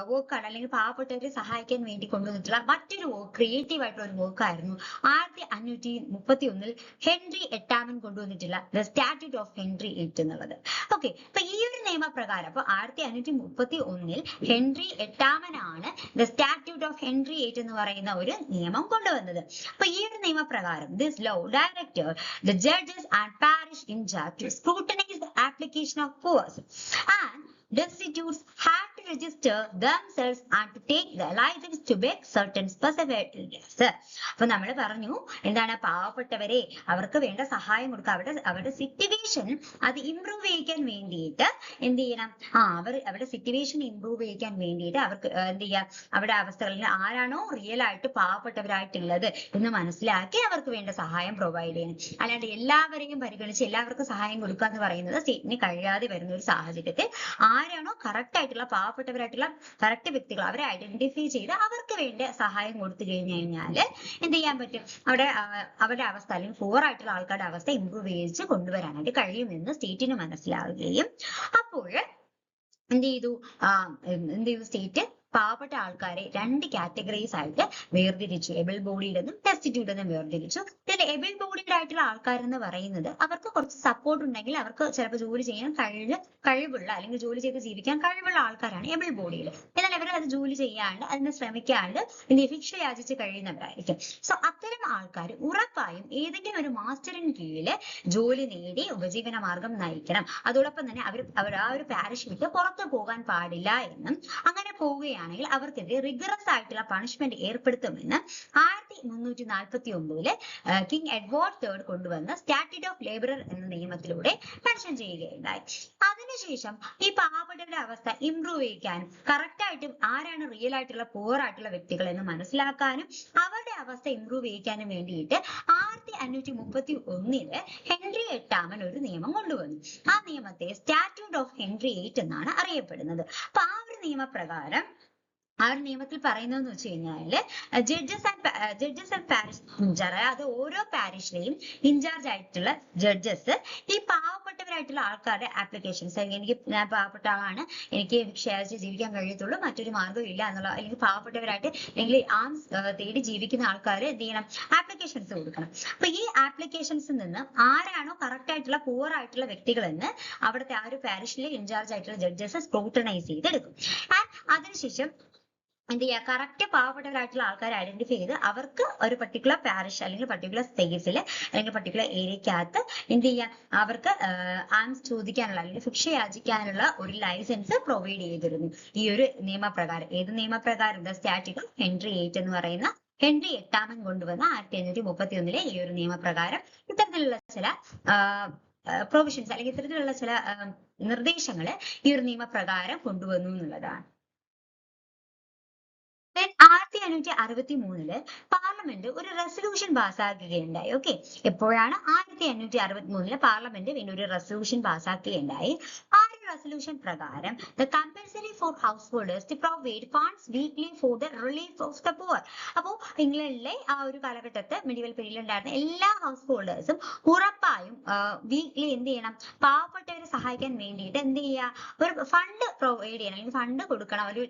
വർക്കാണ്, അല്ലെങ്കിൽ പാവപ്പെട്ടവരെ സഹായിക്കാൻ വേണ്ടി കൊണ്ടുവന്നിട്ടുള്ള മറ്റൊരു ക്രിയേറ്റീവ് ആയിട്ടുള്ള ഒരു വർക്കായിരുന്നു 1531 ഹെൻറി VIII കൊണ്ടുവന്നിട്ടുള്ള the statute of Henry VIII എന്നുള്ളത്. ഓക്കെ, അപ്പൊ ഈ ഒരു നിയമപ്രകാരം അപ്പൊ 1531 ഹെൻറി VIII ആണ് the statute of Henry VIII എന്ന് പറയുന്ന ഒരു നിയമം കൊണ്ടുവന്നത്. അപ്പൊ ഈ ഒരു നിയമപ്രകാരം this law directed the judges and parish incharge to scrutinise the application of poor and destitutes had to register themselves and to take the license to make certain specified laws. അപ്പൊ നമ്മൾ പറഞ്ഞു എന്താണ് പാവപ്പെട്ടവരെ അവർക്ക് വേണ്ട സഹായം കൊടുക്കുക, അവരുടെ സിറ്റുവേഷൻ അത് ഇംപ്രൂവ് ചെയ്യിക്കാൻ വേണ്ടിയിട്ട് എന്ത് ചെയ്യണം, അവരുടെ സിറ്റുവേഷൻ ഇംപ്രൂവ് ചെയ്യിക്കാൻ വേണ്ടിയിട്ട് അവർക്ക് എന്ത് ചെയ്യാം, അവരുടെ അവസ്ഥകളിൽ ആരാണോ റിയൽ ആയിട്ട് പാവപ്പെട്ടവരായിട്ടുള്ളത് എന്ന് മനസ്സിലാക്കി അവർക്ക് വേണ്ട സഹായം പ്രൊവൈഡ് ചെയ്യണം. അല്ലാണ്ട് എല്ലാവരെയും പരിഗണിച്ച് എല്ലാവർക്കും സഹായം കൊടുക്കുക എന്ന് പറയുന്നത് സ്റ്റേറ്റിന് കഴിയാതെ വരുന്ന ഒരു സാഹചര്യത്തിൽ ആരാണോ കറക്റ്റ് ആയിട്ടുള്ള പാവപ്പെട്ടവരായിട്ടുള്ള കറക്റ്റ് വ്യക്തികൾ അവരെ ഐഡന്റിഫൈ ചെയ്ത് അവർക്ക് വേണ്ട സഹായം കൊടുത്തു കഴിഞ്ഞാല് എന്ത് ചെയ്യാൻ പറ്റും, അവരുടെ അവസ്ഥ അല്ലെങ്കിൽ പൂർ ആയിട്ടുള്ള ആൾക്കാരുടെ അവസ്ഥ ഇംപ്രൂവ് ചെയ്ത് കൊണ്ടുവരാനായിട്ട് കഴിയുമെന്ന് സ്റ്റേറ്റിന് മനസ്സിലാവുകയും അപ്പോൾ എന്ത് ചെയ്തു സ്റ്റേറ്റ് പാവപ്പെട്ട ആൾക്കാരെ 2 കാറ്റഗറീസ് ആയിട്ട് വേർതിരിച്ചു. എബിൾ ബോഡീഡ് എന്നും ഡെസ്റ്റിറ്റ്യൂട്ട് എന്നും വേർതിരിച്ചു. ഇതിൽ എബിൾ ബോഡീഡ് ആയിട്ടുള്ള ആൾക്കാരെന്ന് പറയുന്നത് അവർക്ക് കുറച്ച് സപ്പോർട്ട് ഉണ്ടെങ്കിൽ അവർക്ക് ചിലപ്പോൾ ജോലി ചെയ്യാൻ കഴിവുള്ള അല്ലെങ്കിൽ ജോലി ചെയ്ത് ജീവിക്കാൻ കഴിവുള്ള ആൾക്കാരാണ് എബിൾ ബോഡീഡ്. എന്നാൽ അവർ അത് ജോലി ചെയ്യാണ്ട് അതിന് ശ്രമിക്കാണ്ട് ഭിക്ഷ യാചിച്ച് കഴിയുന്നവരായിരിക്കും. സോ അത്തരം ആൾക്കാർ ഉറപ്പായും ഏതെങ്കിലും ഒരു മാസ്റ്ററിന് കീഴിൽ ജോലി നേടി ഉപജീവന മാർഗം നയിക്കണം. അതോടൊപ്പം തന്നെ അവർ ആ ഒരു പാരിഷ് വിട്ട് പുറത്തു പോകാൻ പാടില്ല എന്നും അങ്ങനെ പോവുകയാണെങ്കിൽ അവർക്കെതിരെ റിഗറസ് ആയിട്ടുള്ള പണിഷ്മെന്റ് ഏർപ്പെടുത്തുമെന്ന് 1349 കിങ് എഡ്വേർഡ് III കൊണ്ടുവന്ന സ്റ്റാറ്റ്യൂട്ട് ഓഫ് ലേബറർ എന്ന നിയമത്തിലൂടെ മെൻഷൻ ചെയ്യുകയുണ്ടായി. അതിനുശേഷം ഈ പാവപ്പെട്ടവരുടെ അവസ്ഥ ഇംപ്രൂവ് ചെയ്യിക്കാനും കറക്റ്റ് ആയിട്ടും ആരാണ് റിയൽ ആയിട്ടുള്ള പൂർ ആയിട്ടുള്ള വ്യക്തികൾ എന്ന് മനസ്സിലാക്കാനും അവരുടെ അവസ്ഥ ഇംപ്രൂവ് ചെയ്യിക്കാനും വേണ്ടിയിട്ട് 1531 ഹെൻറി VIII ഒരു നിയമം കൊണ്ടുവന്നു. ആ നിയമത്തെ സ്റ്റാറ്റ്യൂട്ട് ഓഫ് ഹെൻറി VIII എന്നാണ് അറിയപ്പെടുന്നത്. അപ്പൊ ആ ഒരു നിയമപ്രകാരം ആ ഒരു നിയമത്തിൽ പറയുന്നതെന്ന് വെച്ച് കഴിഞ്ഞാല് ജഡ്ജസ് ആൻഡ് പാരിഷ് ഇൻചാർജ്, അതായത് ഓരോ പാരിഷിലെയും ഇൻചാർജ് ആയിട്ടുള്ള ജഡ്ജസ് ഈ പാവപ്പെട്ടവരായിട്ടുള്ള ആൾക്കാരുടെ ആപ്ലിക്കേഷൻസ്, ഞാൻ പാവപ്പെട്ട ആളാണ്, എനിക്ക് ഷെയർ ജീവിക്കാൻ കഴിയത്തുള്ളൂ, മറ്റൊരു മാർഗ്ഗം ഇല്ല എന്നുള്ള, അല്ലെങ്കിൽ പാവപ്പെട്ടവരായിട്ട് അല്ലെങ്കിൽ ആംസ് തേടി ജീവിക്കുന്ന ആൾക്കാർ എന്ത് ചെയ്യണം, ആപ്ലിക്കേഷൻസ് കൊടുക്കണം. അപ്പൊ ഈ ആപ്ലിക്കേഷൻസിൽ നിന്ന് ആരാണോ കറക്റ്റ് ആയിട്ടുള്ള പൂർ ആയിട്ടുള്ള വ്യക്തികളെന്ന് അവിടുത്തെ ആ ഒരു പാരിഷിലെ ഇൻചാർജ് ആയിട്ടുള്ള ജഡ്ജസ് സ്ക്രൂട്ടനൈസ് ചെയ്തെടുക്കും. അതിനുശേഷം എന്ത് ചെയ്യുക, കറക്റ്റ് പാവപ്പെട്ടവരായിട്ടുള്ള ആൾക്കാരെ ഐഡന്റിഫൈ ചെയ്ത് അവർക്ക് ഒരു പർട്ടിക്കുലർ പാരിഷ് അല്ലെങ്കിൽ പർട്ടിക്കുലർ സ്പേസിൽ അല്ലെങ്കിൽ പർട്ടിക്കുലർ ഏരിയക്കകത്ത് എന്ത് ചെയ്യാം, അവർക്ക് ആംസ് ചോദിക്കാനുള്ള അല്ലെങ്കിൽ ഭിക്ഷ യാചിക്കാനുള്ള ഒരു ലൈസൻസ് പ്രൊവൈഡ് ചെയ്തിരുന്നു ഈ ഒരു നിയമപ്രകാരം. ഏത് നിയമപ്രകാരം? സ്റ്റാറ്റ്യൂട്ട് ഓഫ് ഹെൻറി VIII എന്ന് പറയുന്ന ഹെൻറി VIII കൊണ്ടുവന്ന 1531 ഈ ഒരു നിയമപ്രകാരം ഇത്തരത്തിലുള്ള ചില പ്രൊവിഷൻസ് അല്ലെങ്കിൽ ഇത്തരത്തിലുള്ള ചില നിർദ്ദേശങ്ങള് ഈ ഒരു നിയമപ്രകാരം കൊണ്ടുവന്നു എന്നുള്ളതാണ്. 1563 പാർലമെന്റ് ഒരു റെസൊല്യൂഷൻ പാസ്സാക്കുകയുണ്ടായി. ഓക്കെ, എപ്പോഴാണ്? 1563 പാർലമെന്റ് പിന്നെ ഒരു റെസൊല്യൂഷൻ പാസ്സാക്കുകയുണ്ടായി. ആ ഒരു റെസൊല്യൂഷൻ പ്രകാരം the compulsory for householders to provide funds weekly for the relief of the poor. അപ്പോൾ ഇംഗ്ലണ്ടിലെ ആ ഒരു കാലഘട്ടത്ത് മെഡിവൽ പീരീഡിൽ ഉണ്ടായിരുന്ന എല്ലാ ഹൗസ് ഹോൾഡേഴ്സും ഉറപ്പായും വീക്ക്ലി എന്ത് ചെയ്യണം, പാവപ്പെട്ടവരെ സഹായിക്കാൻ വേണ്ടിയിട്ട് എന്ത് ചെയ്യുക, ഒരു ഫണ്ട് പ്രൊവൈഡ് ചെയ്യണം അല്ലെങ്കിൽ ഫണ്ട് കൊടുക്കണം. ഒരു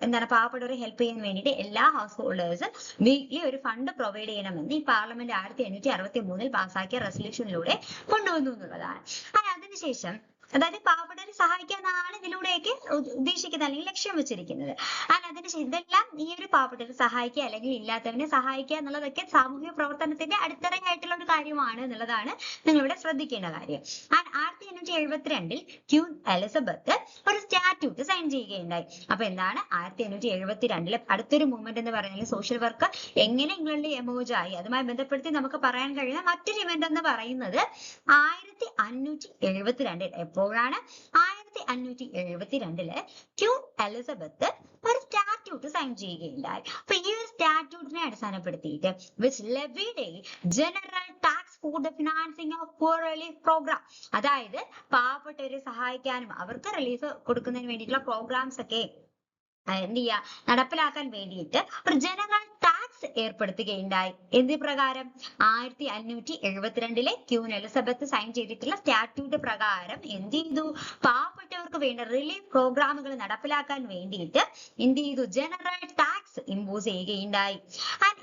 എന്താണ്, പാവപ്പെട്ടവരെ ഹെൽപ്പ് ചെയ്യാൻ വേണ്ടിയിട്ട് എല്ലാ ഹൗസ് ഹോൾഡേഴ്സും വീക്ക്ലി ഒരു ഫണ്ട് പ്രൊവൈഡ് ചെയ്യണമെന്ന് ഈ പാർലമെന്റ് 1563 പാസ്സാക്കിയ റെസൊല്യൂഷനിലൂടെ കൊണ്ടുവന്നു എന്നുള്ളതാണ്. അതിനുശേഷം അതായത് പാവപ്പെട്ടവരെ സഹായിക്കാനാണ് ഇതിലൂടെയൊക്കെ ഉദ്ദേശിക്കുന്നത് അല്ലെങ്കിൽ ലക്ഷ്യം വെച്ചിരിക്കുന്നത്. അതിനുശേഷം ഇതെല്ലാം ഈ ഒരു പാവപ്പെട്ടവരെ സഹായിക്കുക അല്ലെങ്കിൽ ഇല്ലാത്തവനെ സഹായിക്കുക എന്നുള്ളതൊക്കെ സാമൂഹിക പ്രവർത്തനത്തിന്റെ അടിത്തറയായിട്ടുള്ള ഒരു കാര്യമാണ് എന്നുള്ളതാണ് നിങ്ങളിവിടെ ശ്രദ്ധിക്കേണ്ട കാര്യം. 1572 ക്യൂൻ എലിസബത്ത് ഒരു സ്റ്റാറ്റ്യൂട്ട് സൈൻ ചെയ്യുകയുണ്ടായി. അപ്പൊ എന്താണ് 1572 അടുത്തൊരു മൂവ്മെന്റ് എന്ന് പറയുന്നത് സോഷ്യൽ വർക്ക് എങ്ങനെ ഇംഗ്ലണ്ടിൽ എമോജ് ആയി അതുമായി ബന്ധപ്പെടുത്തി നമുക്ക് പറയാൻ കഴിയുന്ന മറ്റൊരു ഇവന്റ് എന്ന് പറയുന്നത് 1572 എപ്പോഴാണ്? 1572 ക്യൂൻ എലിസബത്ത് ഒരു സ്റ്റാറ്റ്യൂട്ട് സൈൻ ചെയ്യുകയുണ്ടായി. അപ്പൊ ഈ ഒരു സ്റ്റാറ്റ്യൂട്ടിനെ അടിസ്ഥാനപ്പെടുത്തിയിട്ട് which levied a general tax for the financing of poor relief program, അതായത് പാവപ്പെട്ടവരെ സഹായിക്കാനും അവർക്ക് റിലീഫ് കൊടുക്കുന്നതിന് വേണ്ടിയിട്ടുള്ള പ്രോഗ്രാംസ് ഒക്കെ എന്ത് ചെയ്യുക, നടപ്പിലാക്കാൻ വേണ്ടിയിട്ട് ഒരു ജനറൽ ടാക്സ് ഏർപ്പെടുത്തുകയുണ്ടായി. എന്ത് പ്രകാരം? 1572 ക്യൂൻ എലിസബത്ത് സൈൻ ചെയ്തിട്ടുള്ള സ്റ്റാറ്റ്യൂട്ട് പ്രകാരം എന്ത് ചെയ്തു, പാവപ്പെട്ടവർക്ക് വേണ്ട റിലീഫ് പ്രോഗ്രാമുകൾ നടപ്പിലാക്കാൻ വേണ്ടിയിട്ട് എന്ത് ചെയ്തു, ജനറൽ ടാക്സ് ഇമ്പോസ് ചെയ്യുകയുണ്ടായി.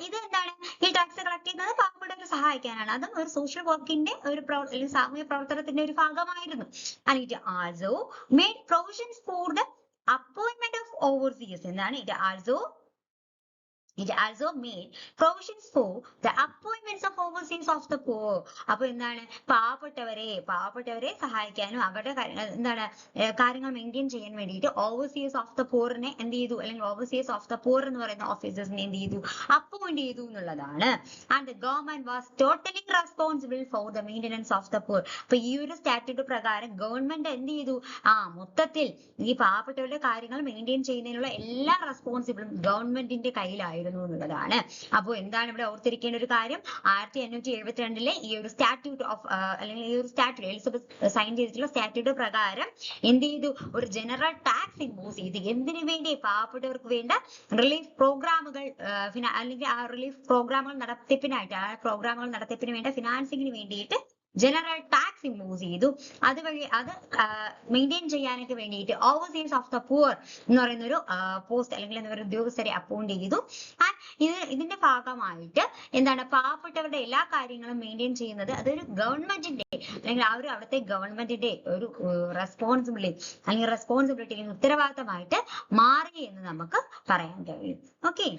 ഇത് എന്താണ്, ഈ ടാക്സ് കളക്ട് ചെയ്യുന്നത് പാവപ്പെട്ടവരെ സഹായിക്കാനാണ്. അതും ഒരു സോഷ്യൽ വർക്കിന്റെ ഒരു സാമൂഹ്യ പ്രവർത്തനത്തിന്റെ ഒരു ഭാഗമായിരുന്നു. And it also made provisions for the appointment of overseers. എന്താണ്? It also It also made provisions for the appointments of overseers of the poor. അപ്പൊ എന്താണ്, പാവപ്പെട്ടവരെ സഹായിക്കാനും അവരുടെ എന്താണ് കാര്യങ്ങൾ മെയിൻറ്റെയിൻ ചെയ്യാൻ വേണ്ടിയിട്ട് ഓവർസിയേഴ്സ് ഓഫ് ദ പോറിനെ എന്ത് ചെയ്തു, അല്ലെങ്കിൽ ഓവർസിയേഴ്സ് ഓഫ് ദ പോർ എന്ന് പറയുന്ന ഓഫീസേഴ്സിനെ എന്ത് ചെയ്തു, അപ്പോയിന്റ് ചെയ്തു എന്നുള്ളതാണ്. And the government was totally responsible for the maintenance of the poor. അപ്പൊ ഈ ഒരു സ്റ്റാറ്റ്യൂട്ട് പ്രകാരം ഗവൺമെന്റ് എന്ത് ചെയ്തു, മൊത്തത്തിൽ ഈ പാവപ്പെട്ടവരുടെ കാര്യങ്ങൾ മെയിൻറ്റെയിൻ ചെയ്യുന്നതിനുള്ള എല്ലാ റെസ്പോൺസിബിളും ഗവൺമെന്റിന്റെ കയ്യിലായിരുന്നു എന്നുള്ളതാണ്. അപ്പോൾ എന്താണ് ഇവിടെ ഓർത്തിരിക്കേണ്ട ഒരു കാര്യം, 1572 ഈ ഒരു സ്റ്റാറ്റ്യൂട്ട് ഓഫ് അല്ലെങ്കിൽ ഈ ഒരു സ്റ്റാറ്റ്യൂട്ട് എലിസബത്ത് സൈൻ ചെയ്തിട്ടുള്ള സ്റ്റാറ്റ്യൂട്ട് പ്രകാരം എന്ത് ചെയ്തു, ഒരു ജനറൽ ടാക്സ് ഇമ്പോസ് ചെയ്ത് എന്തിനു വേണ്ടി, പാവപ്പെട്ടവർക്ക് വേണ്ട റിലീഫ് പ്രോഗ്രാമുകൾ അല്ലെങ്കിൽ ആ റിലീഫ് പ്രോഗ്രാമുകൾ നടത്തിപ്പിന് വേണ്ട ഫിനാൻസിങ്ങിന് വേണ്ടിയിട്ട് ജനറൽ ടാക്സ് ഇമ്പോസ് ചെയ്തു. അതുവഴി അത് മെയിൻറ്റെയിൻ ചെയ്യാനൊക്കെ വേണ്ടിയിട്ട് ഓവർസീസ് ഓഫ് ദ പൂർ എന്ന് പറയുന്ന ഒരു പോസ്റ്റ് അല്ലെങ്കിൽ എന്താ പറയുക ഉദ്യോഗസ്ഥരെ അപ്പോയിന്റ് ചെയ്തു. ഇതിന്റെ ഭാഗമായിട്ട് എന്താണ്, പാവപ്പെട്ടവരുടെ എല്ലാ കാര്യങ്ങളും മെയിൻറ്റെയിൻ ചെയ്യുന്നത് അതൊരു ഗവൺമെന്റിന്റെ അല്ലെങ്കിൽ ആ ഒരു അവിടുത്തെ ഗവൺമെന്റിന്റെ ഒരു റെസ്പോൺസിബിലിറ്റി ഉത്തരവാദിത്തമായിട്ട് മാറി എന്ന് നമുക്ക് പറയാൻ കഴിയും. ഓക്കെ.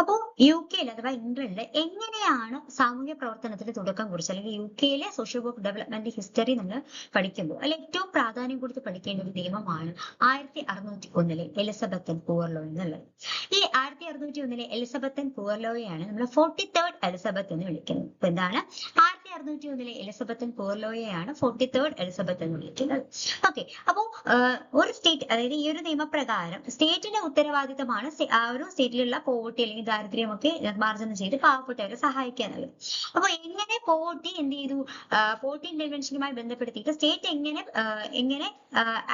അപ്പോ UK അഥവാ ഇംഗ്ലണ്ടിൽ എങ്ങനെയാണ് സാമൂഹ്യ പ്രവർത്തനത്തിന് തുടക്കം കുറിച്ചത്, അല്ലെങ്കിൽ UK social work development history നമ്മൾ പഠിക്കുമ്പോൾ അതിൽ ഏറ്റവും പ്രാധാന്യം കൊടുത്ത് പഠിക്കേണ്ട ഒരു നിയമമാണ് 1601 എലിസബത്തൻ പൂവർ ലോ എന്നുള്ളത്. ഈ 1601 എലിസബത്തൻ പൂവർ ലോയെയാണ് നമ്മൾ 43rd എലിസബത്ത് എന്ന് വിളിക്കുന്നത്. അപ്പൊ എന്താണ്, 1601 എലിസബത്തൻ പൂവർ ലോയെയാണ് 43rd എലിസബത്ത് എന്ന് വിളിക്കുന്നത്. ഓക്കെ. അപ്പോ ഒരു സ്റ്റേറ്റ്, അതായത് ഈ ഒരു നിയമപ്രകാരം സ്റ്റേറ്റിന്റെ ഉത്തരവാദിത്തമാണ് ആ ഒരു സ്റ്റേറ്റിലുള്ള പോവർട്ടി അല്ലെങ്കിൽ ദാരിദ്ര്യമൊക്കെ നിർമ്മാർജ്ജനം ചെയ്ത് പാവപ്പെട്ടവരെ സഹായിക്കുക എന്നുള്ളത്. അപ്പൊ എങ്ങനെ പോവർട്ടി എന്ത് ചെയ്തു, പോവർട്ടി ഇന്റർവെൻഷനുമായി ബന്ധപ്പെടുത്തിയിട്ട് സ്റ്റേറ്റ് എങ്ങനെ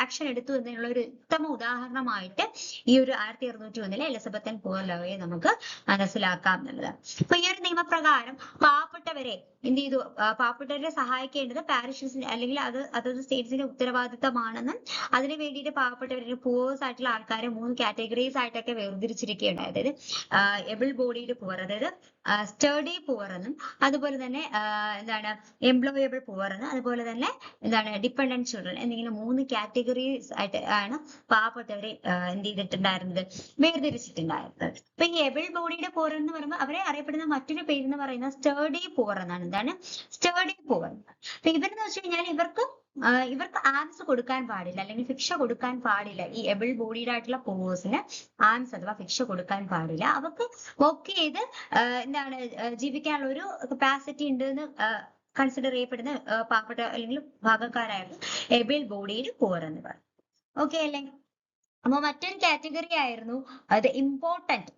ആക്ഷൻ എടുത്തു എന്നുള്ള ഒരു ഉത്തമ ഉദാഹരണമായിട്ട് ഈ ഒരു 1601 എലിസബത്തൻ പൂവർ ലോയെ നമുക്ക് മനസ്സിലാക്കാം എന്നുള്ളതാണ്. അപ്പൊ ഈ ഒരു നിയമപ്രകാരം പാവപ്പെട്ടവരെ എന്ത് ചെയ്തു, പാവപ്പെട്ടവരെ സഹായിക്കേണ്ടത് പാരിഷസിന്റെ അല്ലെങ്കിൽ അതത് സ്റ്റേറ്റ്സിന്റെ ഉത്തരവാദിത്തമാണെന്നും അതിന് വേണ്ടിയിട്ട് പാവപ്പെട്ടവരെ പൂവേഴ്സ് ആയിട്ടുള്ള ആൾക്കാരെ 3 കാറ്റഗറീസ് ആയിട്ടൊക്കെ വേർതിരിച്ചിരിക്കുകയുണ്ടായി. അതായത് എബിൾ ബോഡീഡ് പൂവർ, അതായത് സ്റ്റഡി പൂവർ എന്നും, അതുപോലെ തന്നെ എന്താണ് എംപ്ലോയബിൾ പൂവർ എന്നും, അതുപോലെ തന്നെ എന്താണ് ഡിപ്പെൻഡന്റ് ചിൽഡ്രൻ എന്നിങ്ങനെ 3 കാറ്റഗറീസ് ആയിട്ട് ആണ് പാവപ്പെട്ടവരെ എന്ത് ചെയ്തിട്ടുണ്ടായിരുന്നത്, വേർതിരിച്ചിട്ടുണ്ടായിരുന്നത്. അപ്പൊ ഈ എബിൾ ബോഡീഡ് പൂവർ എന്ന് പറയുമ്പോൾ അവരെ അറിയപ്പെടുന്ന മറ്റൊരു പേര് എന്ന് പറയുന്നത് സ്റ്റഡി പൂവർ എന്നാണ്. എന്താണ് സ്റ്റഡി പൂവർ? അപ്പൊ ഇവരെന്ന് വെച്ച് കഴിഞ്ഞാൽ ഇവർക്ക് ആംസ് കൊടുക്കാൻ പാടില്ല, അല്ലെങ്കിൽ ശിക്ഷ കൊടുക്കാൻ പാടില്ല. ഈ എബിൾ ബോഡീഡ് ആയിട്ടുള്ള പൂവേഴ്സിന് ആംസ് അഥവാ ശിക്ഷ കൊടുക്കാൻ പാടില്ല. അവർക്ക് വർക്ക് ചെയ്ത് എന്താണ് ജീവിക്കാനുള്ള ഒരു കപ്പാസിറ്റി ഉണ്ട് എന്ന് കൺസിഡർ ചെയ്യപ്പെടുന്ന പാവപ്പെട്ട അല്ലെങ്കിൽ ഭാഗക്കാരായിരുന്നു എബിൾ ബോഡീഡ് പൂവർ എന്ന് പറയും. ഓക്കെ അല്ലേ? അപ്പൊ മറ്റൊരു കാറ്റഗറി ആയിരുന്നു അത് ഇമ്പോർട്ടന്റ്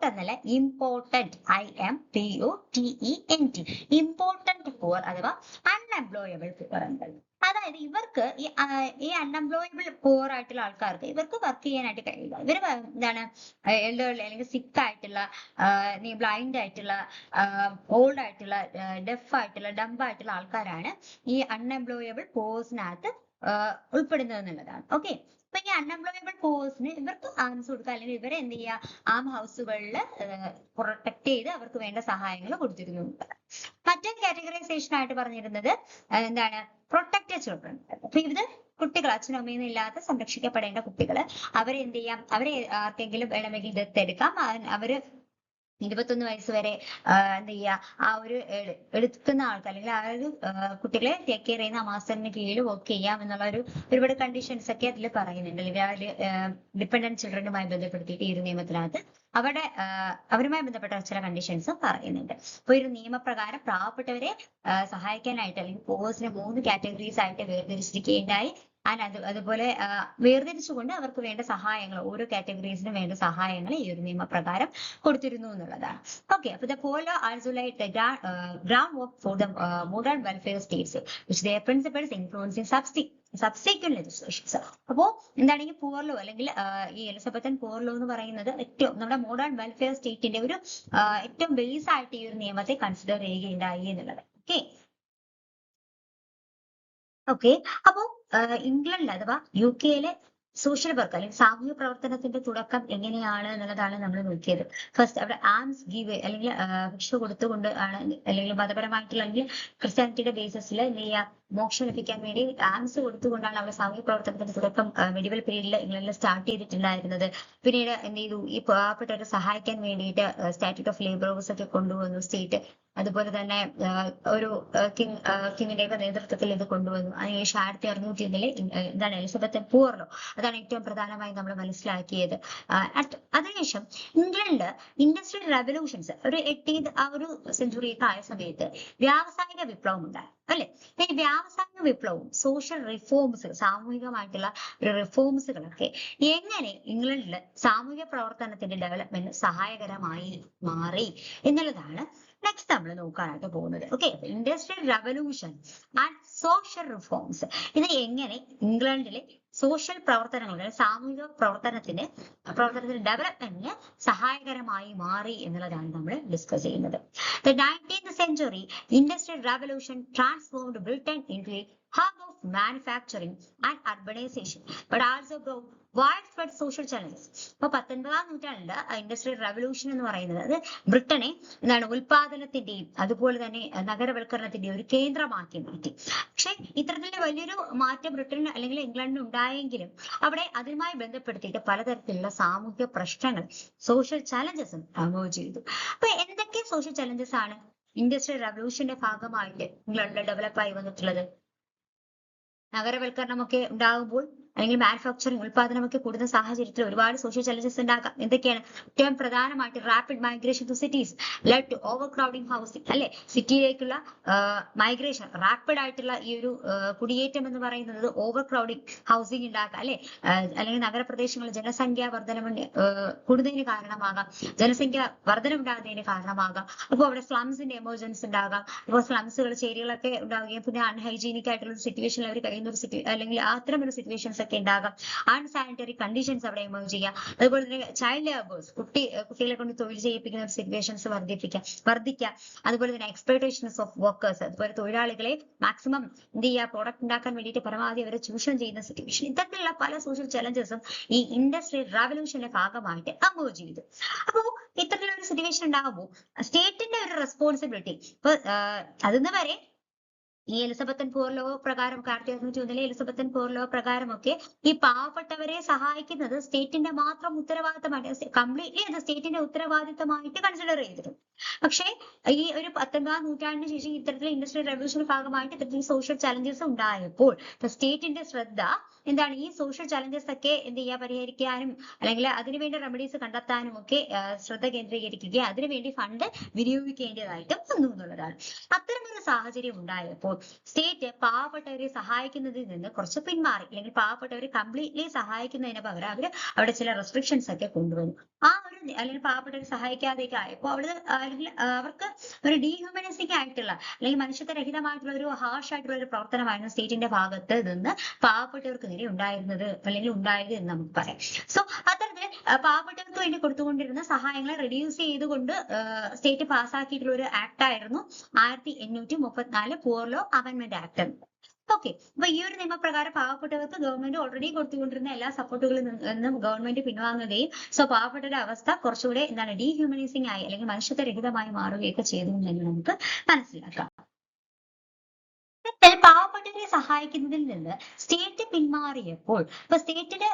എന്നല്ല, ഇമ്പോർട്ടന്റ് IMPORTENT ഇമ്പോർട്ടന്റ് പൂവർ അഥവാ അൺഎംപ്ലോയബിൾ പൂവർ എന്നത്. അതായത് ഇവർക്ക് ഈ അൺഎംപ്ലോയബിൾ പൂവർ ആയിട്ടുള്ള ആൾക്കാർക്ക് ഇവർക്ക് വർക്ക് ചെയ്യാനായിട്ട് കഴിയില്ല. ഇവർ എന്താണ് എൽഡർലി അല്ലെങ്കിൽ സിക്ക് ആയിട്ടുള്ള, ബ്ലൈൻഡ് ആയിട്ടുള്ള, ഓൾഡ് ആയിട്ടുള്ള, ഡെഫ് ആയിട്ടുള്ള, ഡംബ് ആയിട്ടുള്ള ആൾക്കാരാണ് ഈ അൺഎംപ്ലോയബിൾ പൂവേഴ്സിനകത്ത് ഉൾപ്പെടുന്നത് എന്നുള്ളതാണ്. ഓക്കെ. അപ്പൊ ഈ അൺഎംപ്ലോയബിൾ പൂവേഴ്സിന് ഇവർക്ക് ആംസ് കൊടുക്കുക, അല്ലെങ്കിൽ ഇവരെ എന്ത് ചെയ്യുക, ആം ഹൗസുകളിൽ പ്രൊട്ടക്ട് ചെയ്ത് അവർക്ക് വേണ്ട സഹായങ്ങൾ കൊടുത്തിരുന്നു. മറ്റൊരു കാറ്റഗറൈസേഷൻ ആയിട്ട് പറഞ്ഞിരുന്നത് എന്താണ്, പ്രൊട്ടക്റ്റഡ് ചിൽഡ്രൻ. അപ്പൊ ഇത് കുട്ടികൾ, അച്ഛനും അമ്മയൊന്നും ഇല്ലാത്ത സംരക്ഷിക്കപ്പെടേണ്ട കുട്ടികള്, അവരെ എന്ത് ചെയ്യാം, അവരെ ആർക്കെങ്കിലും വേണമെങ്കിൽ ദത്തെടുക്കാം. അവര് 21 വയസ്സ് വരെ എന്ത് ചെയ്യുക, ആ ഒരു എടുക്കുന്ന ആൾക്ക് അല്ലെങ്കിൽ ആ ഒരു കുട്ടികളെ ടേക്ക് കെയർ ചെയ്യുന്ന മാസ്റ്ററിന് കീഴിൽ വർക്ക് ചെയ്യാം എന്നുള്ള ഒരുപാട് കണ്ടീഷൻസ് ഒക്കെ അതിൽ പറയുന്നുണ്ട്. അല്ലെങ്കിൽ ആ ഡിപ്പെൻഡന്റ് ചിൽഡ്രനുമായി ബന്ധപ്പെടുത്തിയിട്ട് ഈ ഒരു നിയമത്തിനകത്ത് അവരുമായി ബന്ധപ്പെട്ട ചില കണ്ടീഷൻസ് പറയുന്നുണ്ട്. അപ്പൊ ഒരു നിയമപ്രകാരം പാവപ്പെട്ടവരെ സഹായിക്കാനായിട്ട് അല്ലെങ്കിൽ പോവേഴ്സിനെ 3 കാറ്റഗറീസ് ആയിട്ട് വേർതിരിച്ചിരിക്കുകയുണ്ടായി. അതുപോലെ വേർതിരിച്ചുകൊണ്ട് അവർക്ക് വേണ്ട സഹായങ്ങൾ, ഓരോ കാറ്റഗറീസിനും വേണ്ട സഹായങ്ങൾ ഈ ഒരു നിയമപ്രകാരം കൊടുത്തിരുന്നു എന്നുള്ളതാണ്. ഓക്കെ. അപ്പൊ the poor law also laid the groundwork for the modern welfare states which their principles influencing subsequent legislations. അപ്പോ എന്താണ് ഈ പൂവർ ലോ അല്ലെങ്കിൽ ഈ എലിസബത്തൻ പൂവർ ലോ എന്ന് പറയുന്നത് ഏറ്റവും നമ്മുടെ മോഡേൺ വെൽഫെയർ സ്റ്റേറ്റിന്റെ ഒരു ഏറ്റവും ബേസ് ആയിട്ട് ഈ ഒരു നിയമത്തെ കൺസിഡർ ചെയ്യുകയുണ്ടായി എന്നുള്ളത്. ഓക്കെ. അപ്പോ ഇംഗ്ലണ്ടിൽ അഥവാ UK സോഷ്യൽ വർക്ക് അല്ലെങ്കിൽ സാമൂഹ്യ പ്രവർത്തനത്തിന്റെ തുടക്കം എങ്ങനെയാണ് എന്നുള്ളതാണ് നമ്മൾ നോക്കിയത്. ഫസ്റ്റ് അവിടെ ആംസ് ഗീവ് അല്ലെങ്കിൽ ഭിക്ഷ കൊടുത്തുകൊണ്ട് ആണ്, അല്ലെങ്കിൽ മതപരമായിട്ടുള്ള അല്ലെങ്കിൽ ക്രിസ്ത്യാനിറ്റിയുടെ ബേസിസിൽ എന്ത് ചെയ്യുക, മോക്ഷം ലഭിക്കാൻ വേണ്ടി ആംസ് കൊടുത്തുകൊണ്ടാണ് അവിടെ സാമൂഹ്യ പ്രവർത്തനത്തിന്റെ തുടക്കം മെഡിവൽ പീരീഡിൽ ഇംഗ്ലണ്ടിൽ സ്റ്റാർട്ട് ചെയ്തിട്ടുണ്ടായിരുന്നത്. പിന്നീട് എന്ത് ചെയ്തു, ഈ പാവപ്പെട്ടവരെ സഹായിക്കാൻ വേണ്ടിയിട്ട് സ്റ്റാറ്റ്യൂട്ട് ഓഫ് ലേബറേഴ്സ് ഒക്കെ കൊണ്ടുവന്നു സ്റ്റേറ്റ്. അതുപോലെ തന്നെ ഒരു കിങ്ങിന്റെ ഒക്കെ നേതൃത്വത്തിൽ ഇത് കൊണ്ടുവന്നു. അതിനുശേഷം 1601 എന്താണ് എലിസബത്ത് പൂർലോ, അതാണ് ഏറ്റവും പ്രധാനമായി നമ്മൾ മനസ്സിലാക്കിയത്. അതിനുശേഷം ഇംഗ്ലണ്ടില് ഇൻഡസ്ട്രിയൽ റെവല്യൂഷൻസ് ഒരു 18th ആ ഒരു സെഞ്ചുറിയൊക്കെ ആയ സമയത്ത് വ്യാവസായിക വിപ്ലവം ഉണ്ടായി അല്ലെ. ഈ വ്യാവസായിക വിപ്ലവവും സോഷ്യൽ റിഫോംസ്, സാമൂഹികമായിട്ടുള്ള റിഫോംസുകളൊക്കെ എങ്ങനെ ഇംഗ്ലണ്ടില് സാമൂഹിക പ്രവർത്തനത്തിന്റെ ഡെവലപ്മെന്റ് സഹായകരമായി മാറി എന്നുള്ളതാണ് നെക്സ്റ്റ് നമ്മൾ നോക്കാനായിട്ട് പോകുന്നത്. Okay, industrial revolution and social reforms, ഇത് എങ്ങനെ ഇംഗ്ലണ്ടിലെ സോഷ്യൽ പ്രവർത്തനങ്ങളുടെ സാമൂഹിക പ്രവർത്തനത്തിന്റെ ഡെവലപ്മെന്റിന് സഹായകരമായി മാറി എന്നുള്ളതാണ് നമ്മൾ ഡിസ്കസ് ചെയ്യുന്നത്. The 19th century industrial revolution transformed Britain into a hub of manufacturing and urbanization, but also brought widespread social challenges. അപ്പൊ 19ാം നൂറ്റാണ്ടില് ഇൻഡസ്ട്രിയൽ റെവല്യൂഷൻ എന്ന് പറയുന്നത് അത് ബ്രിട്ടനെ എന്താണ് ഉൽപാദനത്തിന്റെയും അതുപോലെ തന്നെ നഗരവൽക്കരണത്തിന്റെയും ഒരു കേന്ദ്രമാക്കി മാറ്റി. പക്ഷെ ഇത്തരത്തിലുള്ള വലിയൊരു മാറ്റം ബ്രിട്ടനിൽ അല്ലെങ്കിൽ ഇംഗ്ലണ്ടിൽ ഉണ്ടായെങ്കിലും അവിടെ അതുമായി ബന്ധപ്പെടുത്തിയിട്ട് പലതരത്തിലുള്ള സാമൂഹ്യ പ്രശ്നങ്ങൾ, സോഷ്യൽ ചലഞ്ചസും എമേർജ് ചെയ്തു. അപ്പൊ എന്തൊക്കെ സോഷ്യൽ ചലഞ്ചസ് ആണ് ഇൻഡസ്ട്രിയൽ റെവല്യൂഷന്റെ ഭാഗമായിട്ട് ഇംഗ്ലണ്ടിൽ ഡെവലപ്പായി വന്നിട്ടുള്ളത്? നഗരവൽക്കരണമൊക്കെ ഉണ്ടാകുമ്പോൾ അല്ലെങ്കിൽ മാനുഫാക്ചറിങ് ഉൽപാദനമൊക്കെ കൂടുന്ന സാഹചര്യത്തിൽ ഒരുപാട് സോഷ്യൽ ചലഞ്ചസ് ഉണ്ടാക്കാം. എന്തൊക്കെയാണ്? ഏറ്റവും പ്രധാനമായിട്ട് rapid migration to cities led to overcrowding housing അല്ലെ. സിറ്റിയിലേക്കുള്ള മൈഗ്രേഷൻ, റാപ്പിഡ് ആയിട്ടുള്ള ഈ ഒരു കുടിയേറ്റം എന്ന് പറയുന്നത് ഓവർ ക്രൗഡിംഗ് ഹൗസിംഗ് ഉണ്ടാക്കാം അല്ലെ. അല്ലെങ്കിൽ നഗരപ്രദേശങ്ങളിൽ ജനസംഖ്യ കൂടുന്നതിന് കാരണമാകാം, ജനസംഖ്യ വർധനമുണ്ടാകുന്നതിന് കാരണമാകാം. അപ്പോൾ അവിടെ സ്ലംസിന്റെ എമർജൻസി ഉണ്ടാകാം. അപ്പോൾ സ്ലംസുകൾ, ചേരികളൊക്കെ ഉണ്ടാവുകയും പിന്നെ അൺഹൈജീനിക് ആയിട്ടുള്ള ഒരു സിറ്റുവേഷനിൽ അവർ കഴിയുന്ന ഒരു അല്ലെങ്കിൽ അത്തരം ഒരു സിറ്റുവേഷൻസ് ഒക്കെ ഉണ്ടാകാം. അൺസാനിറ്ററി കണ്ടീഷൻസ് അവിടെ എമേർജ് ചെയ്യാം. അതുപോലെ തന്നെ ചൈൽഡ് ലേബേഴ്സ്, കുട്ടികളെ കൊണ്ട് തൊഴിൽ ചെയ്യിപ്പിക്കുന്ന ഒരു സിറ്റുവേഷൻസ് വർദ്ധിക്കാം. അതുപോലെ തന്നെ എക്സ്പ്ലോയിറ്റേഷൻസ് ഓഫ് വർക്കേഴ്സ്, അതുപോലെ തൊഴിലാളികളെ മാക്സിമം എന്ത് ചെയ്യുക, പ്രോഡക്റ്റ് ഉണ്ടാക്കാൻ വേണ്ടിയിട്ട് പരമാവധി അവരെ ചൂഷണം ചെയ്യുന്ന സിറ്റുവേഷൻ. ഇത്തരത്തിലുള്ള പല സോഷ്യൽ ചലഞ്ചസും ഈ ഇൻഡസ്ട്രിയൽ റെവല്യൂഷന്റെ ഭാഗമായിട്ട് എമേർജ് ചെയ്തു. അപ്പോൾ ഇത്തരത്തിലുള്ള ഒരു സിറ്റുവേഷൻ ഉണ്ടാകുമ്പോൾ സ്റ്റേറ്റിന്റെ ഒരു റെസ്പോൺസിബിലിറ്റി ഇപ്പൊ അതിന്ന് വരെ ഈ എലിസബത്തൻ പോർ ലോ പ്രകാരം 1601 എലിസബത്തൻ പോർ ലോ പ്രകാരമൊക്കെ ഈ പാവപ്പെട്ടവരെ സഹായിക്കുന്നത് സ്റ്റേറ്റിന്റെ മാത്രം ഉത്തരവാദിത്തമായിട്ട്, കംപ്ലീറ്റ്ലി അത് സ്റ്റേറ്റിന്റെ ഉത്തരവാദിത്തമായിട്ട് കൺസിഡർ ചെയ്തിരുന്നു. പക്ഷേ ഈ ഒരു 19ാം നൂറ്റാണ്ടിന് ശേഷം ഇത്തരത്തിലുള്ള ഇൻഡസ്ട്രിയൽ റെവല്യൂഷന്റെ ഭാഗമായിട്ട് ഇത്തരത്തിൽ സോഷ്യൽ ചലഞ്ചസ് ഉണ്ടായപ്പോൾ സ്റ്റേറ്റിന്റെ ശ്രദ്ധ എന്താണ്, ഈ സോഷ്യൽ ചലഞ്ചസ് ഒക്കെ എന്ത് ചെയ്യുക, പരിഹരിക്കാനും അല്ലെങ്കിൽ അതിനുവേണ്ടി റെമഡീസ് കണ്ടെത്താനും ഒക്കെ ശ്രദ്ധ കേന്ദ്രീകരിക്കുകയും അതിനുവേണ്ടി ഫണ്ട് വിനിയോഗിക്കേണ്ടതായിട്ടും വന്നു എന്നുള്ളതാണ്. അത്തരമൊരു സാഹചര്യം ഉണ്ടായപ്പോൾ സ്റ്റേറ്റ് പാവപ്പെട്ടവരെ സഹായിക്കുന്നതിൽ നിന്ന് കുറച്ച് പിന്മാറി, അല്ലെങ്കിൽ പാവപ്പെട്ടവരെ കംപ്ലീറ്റ്ലി സഹായിക്കുന്നതിന് പകരം അവിടെ ചില റെസ്ട്രിക്ഷൻസ് ഒക്കെ കൊണ്ടുവന്നു. ആ ഒരു അല്ലെങ്കിൽ പാവപ്പെട്ടവരെ സഹായിക്കാതെയൊക്കെ ആയപ്പോൾ അവർക്ക് ഒരു ഡീഹ്യൂമനൈസിംഗ് ആയിട്ടുള്ള അല്ലെങ്കിൽ മനുഷ്യത്വരഹിതമായിട്ടുള്ള ഒരു ഹാർഷ് ആയിട്ടുള്ള ഒരു പ്രവർത്തനമായിരുന്നു സ്റ്റേറ്റിന്റെ ഭാഗത്ത് നിന്ന് പാവപ്പെട്ടവർക്ക് നേരെ ഉണ്ടായിരുന്നത് അല്ലെങ്കിൽ ഉണ്ടായത് എന്ന് നമുക്ക് പറയാം. സോ അത്തരത്തിൽ പാവപ്പെട്ടവർക്ക് വേണ്ടി കൊടുത്തുകൊണ്ടിരുന്ന സഹായങ്ങളെ റെഡ്യൂസ് ചെയ്തുകൊണ്ട് സ്റ്റേറ്റ് പാസ്സാക്കിയിട്ടുള്ള ഒരു ആക്ട് ആയിരുന്നു 1834 പൂർ ലോ അമെൻമെന്റ് ആക്ട്. ഓക്കെ, അപ്പൊ ഈ ഒരു നിയമപ്രകാരം പാവപ്പെട്ടവർക്ക് ഗവൺമെന്റ് ഓൾറെഡി കൊടുത്തുകൊണ്ടിരുന്ന എല്ലാ സപ്പോർട്ടുകളിൽ നിന്നും ഗവൺമെന്റ് പിൻവാങ്ങുകയും സോ പാവപ്പെട്ടവരുടെ അവസ്ഥ കുറച്ചുകൂടെ എന്താണ് ഡീഹ്യൂമനൈസിംഗ് ആയി അല്ലെങ്കിൽ മനുഷ്യത്വരഹിതമായി മാറുകയൊക്കെ ചെയ്തു എന്ന് നമുക്ക് മനസ്സിലാക്കാം. പാവപ്പെട്ടവരെ സഹായിക്കുന്നതിൽ നിന്ന് സ്റ്റേറ്റ് പിന്മാറിയപ്പോൾ ഇപ്പൊ സ്റ്റേറ്റിന്റെ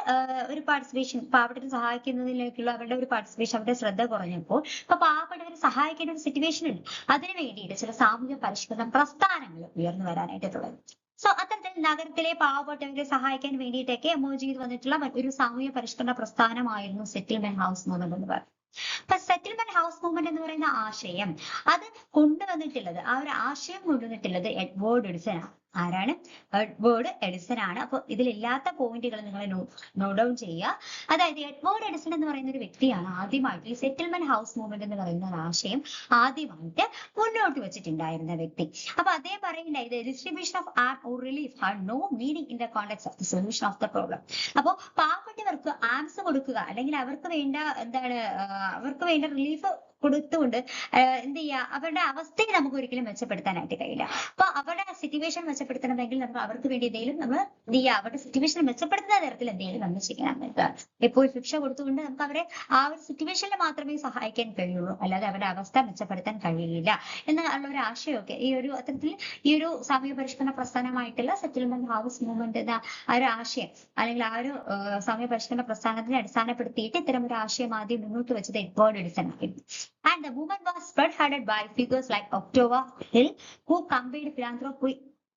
ഒരു പാർട്ടിസിപ്പേഷൻ, പാവപ്പെട്ടവരെ സഹായിക്കുന്നതിലേക്കുള്ള അവരുടെ ഒരു പാർട്ടിസിപ്പേഷൻ, അവരുടെ ശ്രദ്ധ കുറഞ്ഞപ്പോൾ ഇപ്പൊ പാവപ്പെട്ടവരെ സഹായിക്കേണ്ട ഒരു സിറ്റുവേഷൻ ഉണ്ട്. അതിനു വേണ്ടിയിട്ട് ചില സാമൂഹ്യ പരിഷ്കരണ പ്രസ്ഥാനങ്ങൾ ഉയർന്നു വരാനായിട്ട് തുടങ്ങി. സോ അത്തരത്തിൽ നഗരത്തിലെ പാവപ്പെട്ടവരെ സഹായിക്കാൻ വേണ്ടിയിട്ടൊക്കെ എമേർജ് ചെയ്ത് വന്നിട്ടുള്ള മറ്റൊരു സാമൂഹ്യ പരിഷ്കരണ പ്രസ്ഥാനമായിരുന്നു സെറ്റിൽമെന്റ് ഹൗസ് മൂവ്മെന്റ് എന്ന് പറയുന്നത്. അപ്പൊ സെറ്റിൽമെന്റ് ഹൗസ് മൂവ്മെന്റ് എന്ന് പറയുന്ന ആശയം അത് കൊണ്ടുവന്നിട്ടുള്ളത്, ആ ഒരു ആശയം കൊണ്ടുവന്നിട്ടുള്ളത് എഡ്വേർഡ് എഡിസൺ ആണ്. ആരാണ്? എഡ്വേർഡ് എഡിസൺ ആണ്. അപ്പൊ ഇതിലില്ലാത്ത പോയിന്റുകൾ നിങ്ങൾ നോട്ട് ഡൗൺ ചെയ്യുക. അതായത് എഡ്വേർഡ് എഡിസൺ എന്ന് പറയുന്ന ഒരു വ്യക്തിയാണ് ആദ്യമായിട്ട് ഈ സെറ്റിൽമെന്റ് ഹൗസ് മൂവ്മെന്റ് എന്ന് പറയുന്ന ഒരു ആശയം ആദ്യമായിട്ട് മുന്നോട്ട് വെച്ചിട്ടുണ്ടായിരുന്ന വ്യക്തി. അപ്പൊ അദ്ദേഹം പറയുന്നുണ്ടായത് distribution of alms or relief had no meaning in the context of the solution of the problem. അപ്പൊ പാവപ്പെട്ടവർക്ക് ആംസ് കൊടുക്കുക അല്ലെങ്കിൽ അവർക്ക് വേണ്ട റിലീഫ് കൊടുത്തുകൊണ്ട് എന്ത് ചെയ്യുക, അവരുടെ അവസ്ഥയെ നമുക്ക് ഒരിക്കലും മെച്ചപ്പെടുത്താനായിട്ട് കഴിയില്ല. അപ്പൊ അവരുടെ സിറ്റുവേഷൻ മെച്ചപ്പെടുത്തണമെങ്കിൽ നമുക്ക് അവർക്ക് വേണ്ടി എന്തെങ്കിലും നമ്മൾ എന്ത് ചെയ്യുക, അവരുടെ സിറ്റുവേഷൻ മെച്ചപ്പെടുത്തുന്ന തരത്തിൽ എന്തെങ്കിലും നമ്മൾ ചെയ്യണം എന്നുള്ളതാണ്. എപ്പോഴും ശിക്ഷ കൊടുത്തുകൊണ്ട് നമുക്ക് അവരെ ആ ഒരു സിറ്റുവേഷനിൽ മാത്രമേ സഹായിക്കാൻ കഴിയുള്ളൂ, അല്ലാതെ അവരുടെ അവസ്ഥ മെച്ചപ്പെടുത്താൻ കഴിയില്ല എന്നുള്ള ഒരു ആശയമൊക്കെ ഈ ഒരു അത്തരത്തിൽ ഈ ഒരു സാമൂഹ്യ പരിഷ്കരണ പ്രസ്ഥാനമായിട്ടുള്ള സെറ്റിൽമെന്റ് ഹൗസ് മൂവ്മെന്റ് എന്ന ആ ഒരു ആശയം അല്ലെങ്കിൽ ആ ഒരു സാമൂഹ്യ പരിഷ്കരണ പ്രസ്ഥാനത്തിനെ അടിസ്ഥാനപ്പെടുത്തിയിട്ട് ഇത്തരം ഒരു ആശയം ആദ്യം മുന്നോട്ട് വെച്ചത് എഡ്വേർഡ് എഡിസൺ ആയിരുന്നു. And the movement was spearheaded by figures like Octavia Hill, who combined philanthropy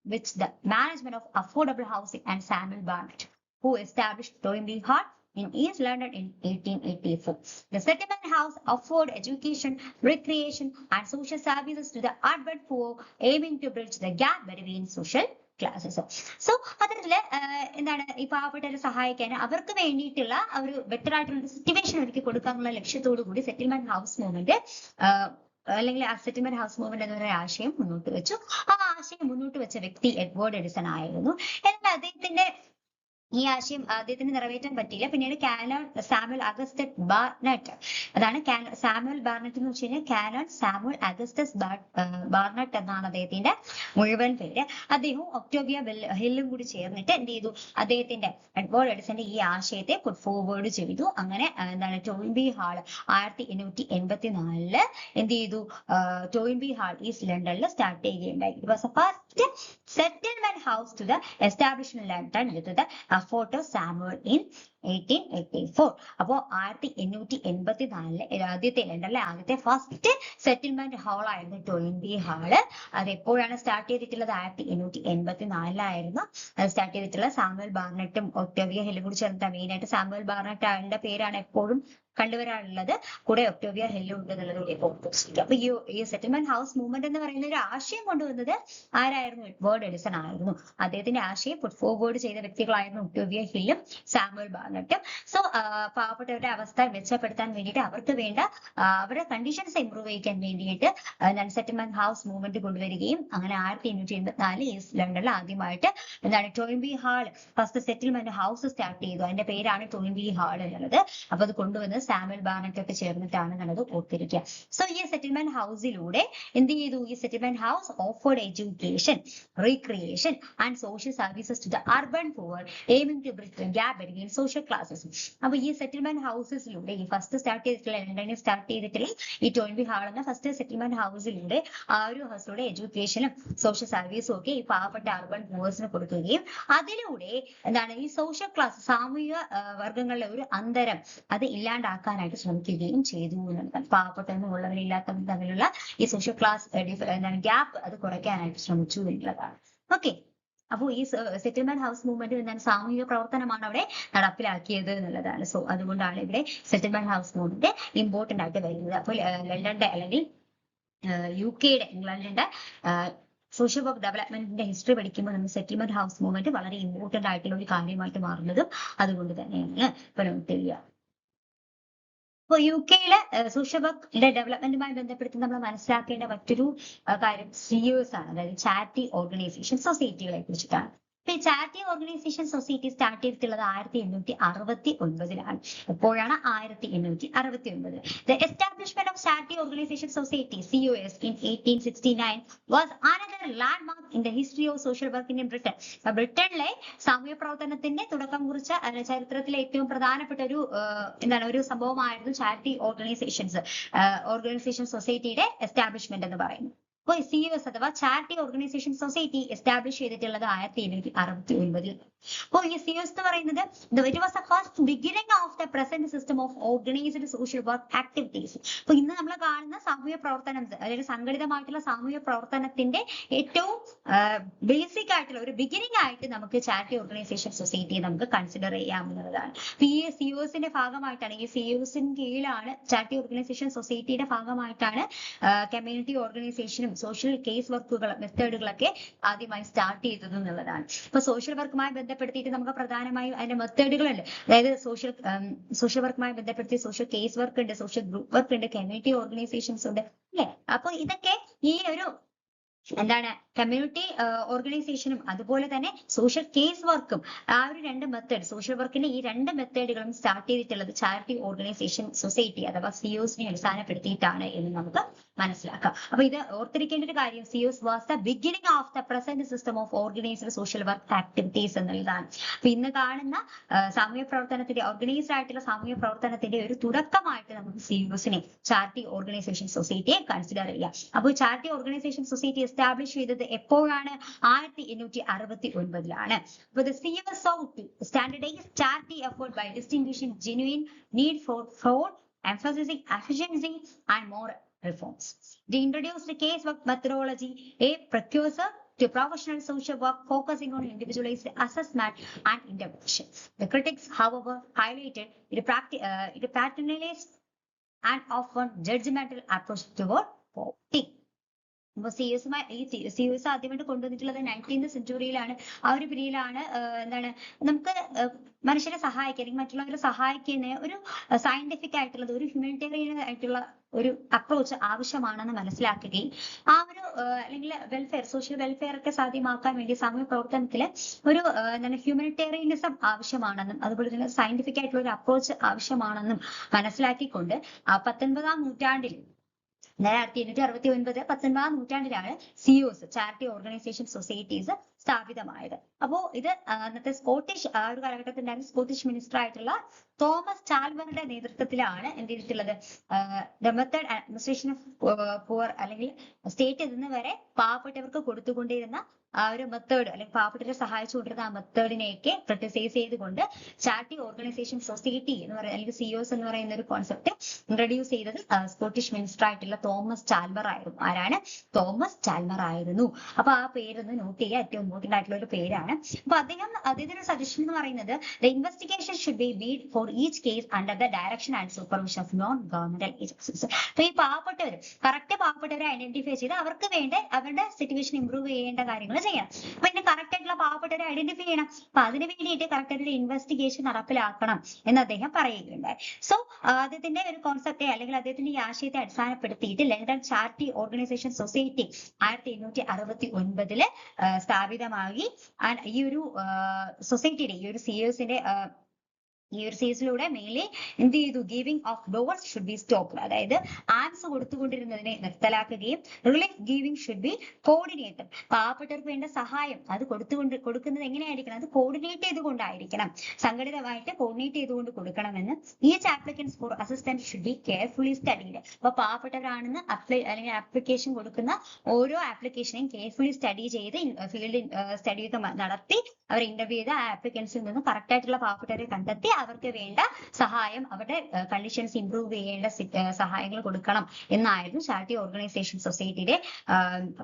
with the management of affordable housing, and Samuel Barnett, who established Toynbee Hall in East London in 1884. The settlement house offered education, recreation, and social services to the urban poor, aiming to bridge the gap between social classes. So അതില് എന്താണ് ഈ പാവപ്പെട്ടവരെ സഹായിക്കാൻ അവർക്ക് വേണ്ടിയിട്ടുള്ള ഒരു better ആയിട്ടുള്ള situation ഒരുക്കി കൊടുക്കാനുള്ള ലക്ഷ്യത്തോടു കൂടി സെറ്റിൽമെന്റ് ഹൗസ് മൂവ്മെന്റ് അല്ലെങ്കിൽ ആ സെറ്റിൽമെന്റ് ഹൗസ് മൂവ്മെന്റ് എന്നൊരു ആശയം മുന്നോട്ട് വെച്ചു. ആ ആശയം മുന്നോട്ട് വെച്ച വ്യക്തി എഡ്വേർഡ് എഡിസൺ ആയിരുന്നു. എന്നാൽ അദ്ദേഹത്തിന്റെ ഈ ആശയം അദ്ദേഹത്തിന് നിറവേറ്റാൻ പറ്റിയില്ല. പിന്നീട് കാനോൺ സാമുവൽ അഗസ്റ്റസ് ബാർനറ്റ്, അതാണ് സാമുവൽ ബാർനറ്റ് എന്ന് വെച്ച് കഴിഞ്ഞാൽ കാനോൺ സാമുവൽ അഗസ്റ്റസ് ബാർനറ്റ് എന്നാണ് അദ്ദേഹത്തിന്റെ മുഴുവൻ പേര്. അദ്ദേഹവും ഒക്ടോവിയ ഹില്ലും കൂടി ചേർന്നിട്ട് എന്ത് ചെയ്തു, അദ്ദേഹത്തിന്റെ എഡ്വേർഡ് എഡിസന്റെ ഈ ആശയത്തെ പുട്ട് ഫോർവേഡ് ചെയ്തു. അങ്ങനെ എന്താണ് ടോയിൻബി ഹാൾ 1884 എന്ത് ചെയ്തു, ടോയിൻബി ഹാൾ ഈസ്റ്റ് ലണ്ടനിൽ സ്റ്റാർട്ട് ചെയ്യുകയുണ്ടായി. It was first settlement house to the established in London with the photo Samuel in 1884. അപ്പോ 1884 ആദ്യത്തെ ലണ്ടനിലെ ആദ്യത്തെ ഫസ്റ്റ് സെറ്റിൽമെന്റ് ഹാൾ ആയിരുന്നു ടോയിൻബി ഹാള്. അത് എപ്പോഴാണ് സ്റ്റാർട്ട് ചെയ്തിട്ടുള്ളത്, 1884 അത് സ്റ്റാർട്ട് ചെയ്തിട്ടുള്ളത്. സാമുവൽ ബാർനറ്റും ഒക്ടോവിയ ഹില്ലും കൂടി ചേർന്നിട്ട്, മെയിൻ ആയിട്ട് സാമുവൽ ബാർനറ്റ് ആളുടെ പേരാണ് എപ്പോഴും കണ്ടുവരാറുള്ളത്, കൂടെ ഒക്ടോവിയ ഹില്ലും ഉണ്ട് എന്നുള്ളത് ഓർത്തിരിക്കുക. അപ്പൊ ഈ സെറ്റിൽമെന്റ് ഹൗസ് മൂവ്മെന്റ് എന്ന് പറയുന്ന ഒരു ആശയം കൊണ്ടുവന്നത് ആരായിരുന്നു, എഡ്വേർഡ് എഡിസൺ ആയിരുന്നു. അദ്ദേഹത്തിന്റെ ആശയം പുട്ട് ഫോർവേഡ് ചെയ്ത വ്യക്തികളായിരുന്നു ഒക്ടോവിയ ഹില്ലും സാമുവൽ ബാർനറ്റും. സോ പാവപ്പെട്ടവരുടെ അവസ്ഥ മെച്ചപ്പെടുത്താൻ വേണ്ടിയിട്ട് അവർക്ക് വേണ്ട അവരുടെ കണ്ടീഷൻസ് ഇംപ്രൂവ് ചെയ്യിക്കാൻ വേണ്ടിയിട്ട് സെറ്റിൽമെന്റ് ഹൗസ് മൂവ്മെന്റ് കൊണ്ടുവരികയും അങ്ങനെ 1884 ഈസ്റ്റ് ലണ്ടനിൽ ആദ്യമായിട്ട് എന്താണ് Toynbee Hall first settlement house start ചെയ്തു. അതിന്റെ പേരാണ് ടോയിൻബി ഹാൾ എന്നുള്ളത്. അപ്പൊ അത് കൊണ്ടുവന്നത് സാമുവൽ ബാർനറ്റ് ഒക്കെ ചേർന്നിട്ടാണ് എന്നുള്ളത് ഓർത്തിരിക്കുക. സോ ഈ സെറ്റിൽമെന്റ് ഹൗസിലൂടെ എന്ത് ചെയ്തു, ഈ settlement house offered education, recreation and social services to the urban poor, aiming to bridge the gap between social classes. അപ്പൊ ഈ സെറ്റിൽമെന്റ് ഹൗസസിലൂടെ ഈ ഫസ്റ്റ് സ്റ്റാർട്ട് ചെയ്തിട്ടുള്ള ലണ്ടനിൽ സ്റ്റാർട്ട് ചെയ്തിട്ടുള്ള ഈ ടോയിൻബി ഹാൾ എന്ന ഫസ്റ്റ് സെറ്റിൽമെന്റ് ഹൗസിലൂടെ ആ ഒരു ഹൗസിലൂടെ എഡ്യൂക്കേഷനും സോഷ്യൽ സർവീസും ഒക്കെ ഈ പാവപ്പെട്ട അർബൻ പുവേഴ്സിന് കൊടുക്കുകയും അതിലൂടെ എന്താണ് ഈ സോഷ്യൽ ക്ലാസ് സാമൂഹിക വർഗങ്ങളിലെ ഒരു അന്തരം അത് ഇല്ലാണ്ടാക്കാനായിട്ട് ശ്രമിക്കുകയും ചെയ്തു എന്നുള്ളതാണ്. പാവപ്പെട്ടവരും ഉള്ളവരില്ലാത്തവരും തമ്മിലുള്ള ഈ സോഷ്യൽ ക്ലാസ് ഗ്യാപ്പ് അത് കുറയ്ക്കാനായിട്ട് ശ്രമിച്ചു എന്നുള്ളതാണ്. ഓക്കെ, അപ്പോൾ ഈ സെറ്റിൽമെന്റ് ഹൗസ് മൂവ്മെന്റ് എന്താണ്, സാമൂഹിക പ്രവർത്തനമാണ് അവിടെ നടപ്പിലാക്കിയത് എന്നുള്ളതാണ്. സോ അതുകൊണ്ടാണ് ഇവിടെ സെറ്റിൽമെന്റ് ഹൗസ് മൂവ്മെന്റ് ഇമ്പോർട്ടന്റ് ആയിട്ട് വരുന്നത്. അപ്പോൾ ലണ്ടന്റെ അല്ലെങ്കിൽ UK-യുടെ ഇംഗ്ലണ്ടിന്റെ സോഷ്യൽ വർക്ക് ഡെവലപ്മെന്റിന്റെ ഹിസ്റ്ററി പഠിക്കുമ്പോൾ നമ്മൾ സെറ്റിൽമെന്റ് ഹൗസ് മൂവ്മെന്റ് വളരെ ഇമ്പോർട്ടന്റ് ആയിട്ടുള്ള ഒരു കാര്യമായിട്ട് മാറുന്നതും അതുകൊണ്ട് തന്നെയാണ്. ഇപ്പൊ നോട്ട് ചെയ്യുക. അപ്പൊ UK-യിലെ സോഷ്യൽ വർക്കിന്റെ ഡെവലപ്മെന്റുമായി ബന്ധപ്പെടുത്തി നമ്മൾ മനസ്സിലാക്കേണ്ട മറ്റൊരു കാര്യം COS ആണ്, അതായത് ചാരിറ്റി ഓർഗനൈസേഷൻ സൊസൈറ്റികളെ കുറിച്ചിട്ടാണ്. ഈ ചാരിറ്റി ഓർഗനൈസേഷൻ സൊസൈറ്റി സ്റ്റാർട്ട് ചെയ്തിട്ടുള്ളത് 1869 എപ്പോഴാണ്, 1869. The establishment of Charity Organization Society COS in 1869 was another landmark in the history of social work in Britain. ബ്രിട്ടനിലെ സാമൂഹ്യ പ്രവർത്തനത്തിന്റെ തുടക്കം കുറിച്ച ചരിത്രത്തിലെ ഏറ്റവും പ്രധാനപ്പെട്ട ഒരു സംഭവമായിരുന്നു ചാരിറ്റി ഓർഗനൈസേഷൻ സൊസൈറ്റിയുടെ എസ്റ്റാബ്ലിഷ്മെന്റ് എന്ന് പറയുന്നത്. അപ്പോൾ COS അഥവാ ചാരിറ്റി ഓർഗനൈസേഷൻ സൊസൈറ്റി എസ്റ്റാബ്ലിഷ് ചെയ്തിട്ടുള്ളത് 1869. അപ്പോൾ ഈ COS എന്ന് പറയുന്നത് it was the first beginning of the present system of organized social work activities. അപ്പൊ ഇന്ന് നമ്മൾ കാണുന്ന സാമൂഹ്യ പ്രവർത്തനം, അതായത് സംഘടിതമായിട്ടുള്ള സാമൂഹ്യ പ്രവർത്തനത്തിന്റെ ഏറ്റവും ബേസിക് ആയിട്ടുള്ള ഒരു ബിഗിനിങ് ആയിട്ട് നമുക്ക് ചാരിറ്റി ഓർഗനൈസേഷൻ സൊസൈറ്റിയെ നമുക്ക് കൺസിഡർ ചെയ്യാവുന്നതാണ്. ഈ COSന്റെ ഭാഗമായിട്ടാണ്, ഈ COSന് കീഴിലാണ് ചാരിറ്റി ഓർഗനൈസേഷൻ സൊസൈറ്റിയുടെ ഭാഗമായിട്ടാണ് കമ്മ്യൂണിറ്റി ഓർഗനൈസേഷനും സോഷ്യൽ കേസ് മെത്തേഡുകളൊക്കെ ആദ്യമായി സ്റ്റാർട്ട് ചെയ്തത് എന്നുള്ളതാണ്. ഇപ്പൊ സോഷ്യൽ വർക്കുമായി ബന്ധപ്പെടുത്തിയിട്ട് നമുക്ക് പ്രധാനമായും അതിന്റെ മെത്തേഡുകളുണ്ട്. അതായത് സോഷ്യൽ വർക്കുമായി ബന്ധപ്പെടുത്തി സോഷ്യൽ കേസ് വർക്ക് ഉണ്ട്, സോഷ്യൽ ഗ്രൂപ്പ് വർക്ക് ഉണ്ട്, കമ്മ്യൂണിറ്റി ഓർഗനൈസേഷൻസ് ഉണ്ട്, അല്ലെ? അപ്പൊ ഇതൊക്കെ ഈ ഒരു കമ്മ്യൂണിറ്റി ഓർഗനൈസേഷനും അതുപോലെ തന്നെ സോഷ്യൽ കേസ് വർക്കും ആ ഒരു രണ്ട് മെത്തേഡ് സോഷ്യൽ വർക്കിന്റെ ഈ രണ്ട് മെത്തേഡുകളും സ്റ്റാർട്ട് ചെയ്തിട്ടുള്ളത് ചാരിറ്റി ഓർഗനൈസേഷൻ സൊസൈറ്റി അഥവാ സിഒസിനെ അടിസ്ഥാനപ്പെടുത്തിയിട്ടാണ് എന്ന് നമുക്ക് മനസ്സിലാക്കാം. അപ്പൊ ഇത് ഓർത്തിരിക്കേണ്ട ഒരു കാര്യം, COS was the beginning of the present system of organized social work activities എന്നുള്ളതാണ്. അപ്പൊ ഇന്ന് കാണുന്ന സാമൂഹ്യ പ്രവർത്തനത്തിന്റെ ഓർഗനൈസ്ഡ് ആയിട്ടുള്ള സാമൂഹ്യ പ്രവർത്തനത്തിന്റെ ഒരു തുടക്കമായിട്ട് നമുക്ക് സിഒസിനെ ചാരിറ്റി ഓർഗനൈസേഷൻ സൊസൈറ്റിയെ കൺസിഡർ ചെയ്യാം. അപ്പോൾ ചാരിറ്റി ഓർഗനൈസേഷൻ സൊസൈറ്റി എസ്റ്റാബ്ലിഷ് ചെയ്തത് എപ്പോഴാണ്? 1869-ലാണ്. അപ്പൊ the COS sought to standardize charity effort by distinguishing genuine need for fraud, emphasizing efficiency and more reforms. They introduced the case work methodology, a precursor to professional social work focusing on individualized assessment and intervention. The critics, however, highlighted it paternalist and often judgmental approach toward poverty. അപ്പൊ സിഒസ് ആദ്യമായിട്ട് കൊണ്ടുവന്നിട്ടുള്ളത് 19th സെഞ്ചുറിയിലാണ്. ആ ഒരു പീരീഡിലാണ് എന്താണ് നമുക്ക് മനുഷ്യരെ സഹായിക്കാൻ അല്ലെങ്കിൽ മറ്റുള്ളവരെ സഹായിക്കുന്ന ഒരു സയന്റിഫിക് ആയിട്ടുള്ളത് ഒരു ഹ്യൂമാനിറ്റേറിയൻ ആയിട്ടുള്ള ഒരു അപ്രോച്ച് ആവശ്യമാണെന്ന് മനസ്സിലാക്കുകയും ആ ഒരു അല്ലെങ്കിൽ വെൽഫെയർ സോഷ്യൽ വെൽഫെയർ ഒക്കെ സാധ്യമാക്കാൻ വേണ്ടി സാമൂഹ്യ പ്രവർത്തനത്തില് ഒരു എന്താണ് ഹ്യൂമാനിറ്റേറിയനിസം ആവശ്യമാണെന്നും അതുപോലെ തന്നെ സയന്റിഫിക് ആയിട്ടുള്ള ഒരു അപ്രോച്ച് ആവശ്യമാണെന്നും മനസ്സിലാക്കിക്കൊണ്ട് 19ാം നൂറ്റാണ്ടിൽ 1869 19ാം നൂറ്റാണ്ടിലാണ് സിഒസ് ചാരിറ്റി ഓർഗനൈസേഷൻ സൊസൈറ്റീസ് സ്ഥാപിതമായത്. അപ്പോ ഇത് അന്നത്തെ സ്കോട്ടിഷ് ആ ഒരു കാലഘട്ടത്തിലാണ് സ്കോട്ടിഷ് മിനിസ്റ്റർ ആയിട്ടുള്ള തോമസ് ചാൽമറുടെ നേതൃത്വത്തിലാണ് എന്ത് ചെയ്തിട്ടുള്ളത് the method administration of poor അല്ലെങ്കിൽ സ്റ്റേറ്റ് ഇന്ന് വരെ പാവപ്പെട്ടവർക്ക് കൊടുത്തുകൊണ്ടിരുന്ന ആ ഒരു മെത്തേഡ് അല്ലെങ്കിൽ പാവപ്പെട്ടവരെ സഹായിച്ചുകൊണ്ടിരുന്ന ആ മെത്തേഡിനെയൊക്കെ ക്രിട്ടിസൈസ് ചെയ്തുകൊണ്ട് ചാരിറ്റി ഓർഗനൈസേഷൻ സൊസൈറ്റി എന്ന് പറയുന്ന അല്ലെങ്കിൽ സിഒസ് എന്ന് പറയുന്ന ഒരു കോൺസെപ്റ്റ് ഇൻട്രൊഡ്യൂസ് ചെയ്തത് സ്കോട്ടിഷ് മിനിസ്റ്റർ ആയിട്ടുള്ള തോമസ് ചാൽമർ ആയിരുന്നു. ആരാണ്? തോമസ് ചാൽമർ ആയിരുന്നു. അപ്പൊ ആ പേരൊന്ന് നോട്ട് ചെയ്യുക, ഏറ്റവും ഇമ്പോർട്ടന്റ് ആയിട്ടുള്ള ഒരു പേരാണ്. അപ്പൊ അദ്ദേഹത്തിന്റെ സജഷൻ എന്ന് പറയുന്നത് the investigation should be made for each case under the direction and supervision of non governmental agencies. അപ്പൊ ഈ പാവപ്പെട്ടവർ കറക്റ്റ് പാവപ്പെട്ടവരെ ഐഡന്റിഫൈ ചെയ്ത് അവർക്ക് വേണ്ട അവരുടെ സിറ്റുവേഷൻ ഇംപ്രൂവ് ചെയ്യേണ്ട കാര്യങ്ങൾ ചെയ്യണം. അപ്പൊ ഇതിന് കറക്റ്റ് ആയിട്ടുള്ള പാവപ്പെട്ടവരെ ഐഡന്റിഫൈ ചെയ്യണം. അപ്പൊ അതിന് വേണ്ടിയിട്ട് കറക്റ്റ് ആയിട്ടുള്ള ഇൻവെസ്റ്റിഗേഷൻ നടപ്പിലാക്കണം എന്ന് അദ്ദേഹം പറയുകയുണ്ടായി. സോ അദ്ദേഹത്തിന്റെ ഒരു കോൺസെപ്റ്റ് അല്ലെങ്കിൽ അദ്ദേഹത്തിന്റെ ഈ ആശയത്തെ അടിസ്ഥാനപ്പെടുത്തിയിട്ട് ലണ്ടൻ ചാരിറ്റി ഓർഗനൈസേഷൻ സൊസൈറ്റി 1869 സ്ഥാപിതമാക്കി. ഈ ഒരു സൊസൈറ്റിയുടെ ഈ ഒരു സിഒസിന്റെ ഈ ഒരു സീസിലൂടെ മെയിൻലി എന്ത് ചെയ്തു? Giving of doles should be stop. അതായത് ആംസ് കൊടുത്തുകൊണ്ടിരുന്നതിനെ നിർത്തലാക്കുകയും relief giving should be coordinated. പാവപ്പെട്ടവർക്ക് വേണ്ട സഹായം അത് കൊടുക്കുന്നത് എങ്ങനെയായിരിക്കണം? അത് കോർഡിനേറ്റ് ചെയ്തുകൊണ്ടായിരിക്കണം, സംഘടിതമായിട്ട് കോർഡിനേറ്റ് ചെയ്തുകൊണ്ട് കൊടുക്കണമെന്ന്. Each applicants for assistant should be carefully studied. അപ്പൊ പാവപ്പെട്ടവരാണെന്ന് അല്ലെങ്കിൽ ആപ്ലിക്കേഷൻ കൊടുക്കുന്ന ഓരോ ആപ്ലിക്കേഷനെയും കെയർഫുള്ളി സ്റ്റഡി ചെയ്ത് ഫീൽഡ് സ്റ്റഡി ഒക്കെ നടത്തി അവർ ഇന്റർവ്യൂ ചെയ്ത് ആ ആപ്ലിക്കൻസിൽ നിന്ന് കറക്റ്റ് ആയിട്ടുള്ള പാവപ്പെട്ടവരെ കണ്ടെത്തി അവർക്ക് വേണ്ട സഹായം അവരുടെ കണ്ടീഷൻസ് ഇംപ്രൂവ് ചെയ്യേണ്ട സഹായങ്ങൾ കൊടുക്കണം എന്നായിരുന്നു ചാരിറ്റി ഓർഗനൈസേഷൻ സൊസൈറ്റിയുടെ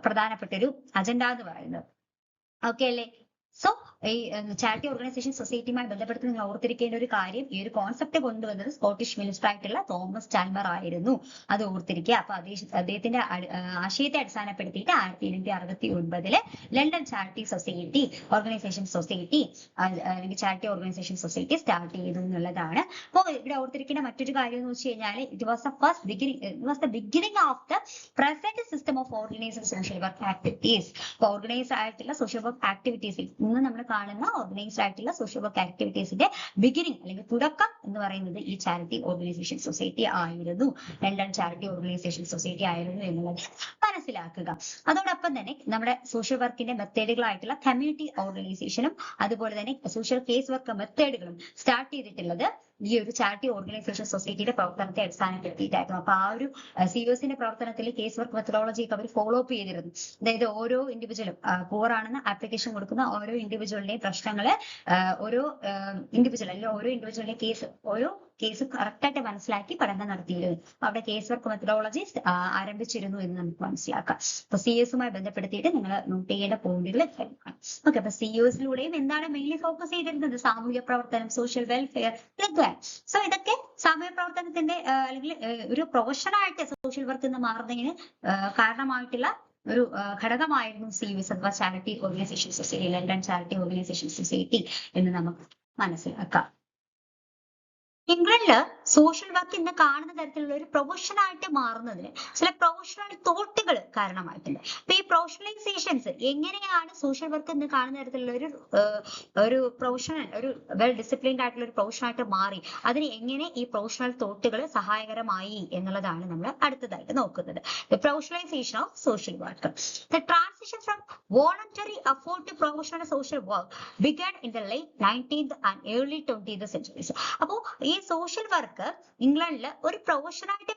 പ്രധാനപ്പെട്ട ഒരു അജണ്ട എന്ന് പറയുന്നത്. ഓക്കെ അല്ലേ? സോ ഈ ചാരിറ്റി ഓർഗനൈസേഷൻ സൊസൈറ്റിയുമായി ബന്ധപ്പെട്ട് നിങ്ങൾ ഓർത്തിരിക്കേണ്ട ഒരു കാര്യം, ഈ ഒരു കോൺസെപ്റ്റ് കൊണ്ടുവന്നത് സ്കോട്ടിഷ് മിനിസ്റ്റർ ആയിട്ടുള്ള തോമസ് ചാൽമർ ആയിരുന്നു. അത് ഓർത്തിരിക്കുക. അപ്പൊ അദ്ദേഹത്തിന്റെ ആശയത്തെ അടിസ്ഥാനപ്പെടുത്തിയിട്ട് 1869 London charity society organisation society അല്ലെങ്കിൽ ചാരിറ്റി ഓർഗനൈസേഷൻ സൊസൈറ്റി സ്റ്റാർട്ട് ചെയ്തു എന്നുള്ളതാണ്. അപ്പൊ ഇവിടെ ഓർത്തിരിക്കേണ്ട മറ്റൊരു കാര്യം എന്ന് വെച്ച് കഴിഞ്ഞാൽ it was the beginning of the present system of organized social work activities. Organised ആയിട്ടുള്ള സോഷ്യൽ വർക്ക് ആക്ടിവിറ്റീസിൽ ഇന്ന് നമ്മൾ കാണുന്ന ഓർഗനൈസ്ഡ് ആയിട്ടുള്ള സോഷ്യൽ വർക്ക് ആക്ടിവിറ്റീസിന്റെ ബിഗിനിങ് അല്ലെങ്കിൽ തുടക്കം എന്ന് പറയുന്നത് ഈ ചാരിറ്റി ഓർഗനൈസേഷൻ സൊസൈറ്റി ആയിരുന്നു, ലണ്ടൻ ചാരിറ്റി ഓർഗനൈസേഷൻ സൊസൈറ്റി ആയിരുന്നു എന്നുള്ളത് മനസ്സിലാക്കുക. അതോടൊപ്പം തന്നെ നമ്മുടെ സോഷ്യൽ വർക്കിന്റെ മെത്തേഡുകളായിട്ടുള്ള കമ്മ്യൂണിറ്റി ഓർഗനൈസേഷനും അതുപോലെ തന്നെ സോഷ്യൽ കേസ് വർക്ക് മെത്തേഡുകളും സ്റ്റാർട്ട് ചെയ്തിട്ടുള്ളത് ഈ ഒരു ചാരിറ്റി ഓർഗനൈസേഷൻ സൊസൈറ്റിയുടെ പ്രവർത്തനത്തെ അടിസ്ഥാനപ്പെടുത്തിയിട്ടായിരുന്നു. അപ്പൊ ആ ഒരു സിഒസിന്റെ പ്രവർത്തനത്തിൽ കേസ് വർക്ക് മെത്തഡോളജി ഒക്കെ അവർ ഫോളോ അപ്പ് ചെയ്തിരുന്നു. അതായത് ഓരോ ഇൻഡിവിജ്വലും പൂർ ആണെന്ന് ആപ്ലിക്കേഷൻ കൊടുക്കുന്ന ഓരോ ഇൻഡിവിജ്വലിന്റെയും പ്രശ്നങ്ങള് ഓരോ ഇൻഡിവിജ്വൽ അല്ലെങ്കിൽ ഓരോ ഇൻഡിവിജ്വലിന്റെ ഓരോ കേസ് കറക്റ്റായിട്ട് മനസ്സിലാക്കി പഠനം നടത്തിയിരുന്നു. അവിടെ കേസ് വർക്ക് മെത്തഡോളജി ആരംഭിച്ചിരുന്നു എന്ന് നമുക്ക് മനസ്സിലാക്കാം. അപ്പൊ സിഒസുമായി ബന്ധപ്പെടുത്തിയിട്ട് നിങ്ങൾ നോട്ട് ചെയ്യേണ്ട പോയിന്റുകൾ ഓക്കെ. അപ്പൊ സിഒസിലൂടെയും എന്താണ് മെയിൻലി ഫോക്കസ് ചെയ്തിരുന്നത്? സാമൂഹ്യ പ്രവർത്തനം, സോഷ്യൽ വെൽഫെയർ, ഇതൊക്കെ. സോ ഇതൊക്കെ സാമൂഹ്യ പ്രവർത്തനത്തിന്റെ അല്ലെങ്കിൽ ഒരു പ്രൊഫഷനായിട്ട് സോഷ്യൽ വർക്ക് എന്ന് മാറുന്നതിന് കാരണമായിട്ടുള്ള ഒരു ഘടകമായിരുന്നു സിഒസ് അഥവാ charity organisation society, London charity organisation society എന്ന് നമുക്ക് മനസ്സിലാക്കാം. ഇംഗ്ലണ്ടില് സോഷ്യൽ വർക്ക് ഇന്ന് കാണുന്ന തരത്തിലുള്ള ഒരു പ്രൊഫഷനായിട്ട് മാറുന്നതിന് ചില പ്രൊഫഷണൽ തോട്ടുകൾ കാരണമായിട്ടുണ്ട്. അപ്പൊ ഈ പ്രൊഫഷണലൈസേഷൻസ് എങ്ങനെയാണ് സോഷ്യൽ വർക്ക് ഇന്ന് കാണുന്ന തരത്തിലുള്ള ഒരു പ്രൊഫഷണൽ ഒരു വെൽ ഡിസിപ്ലിൻഡ് ആയിട്ടുള്ള ഒരു പ്രൊഫഷനായിട്ട് മാറി, അതിന് എങ്ങനെ ഈ പ്രൊഫഷണൽ തോട്ടുകൾ സഹായകരമായി എന്നുള്ളതാണ് നമ്മൾ അടുത്തതായിട്ട് നോക്കുന്നത്. The professionalisation of social work. The transition from voluntary effort to professional social work began in the late 19th and early 20th centuries. അപ്പോൾ ഈ സോഷ്യൽ വർക്ക് ഇംഗ്ലണ്ടില് ഒരു പ്രൊഫഷനായിട്ട്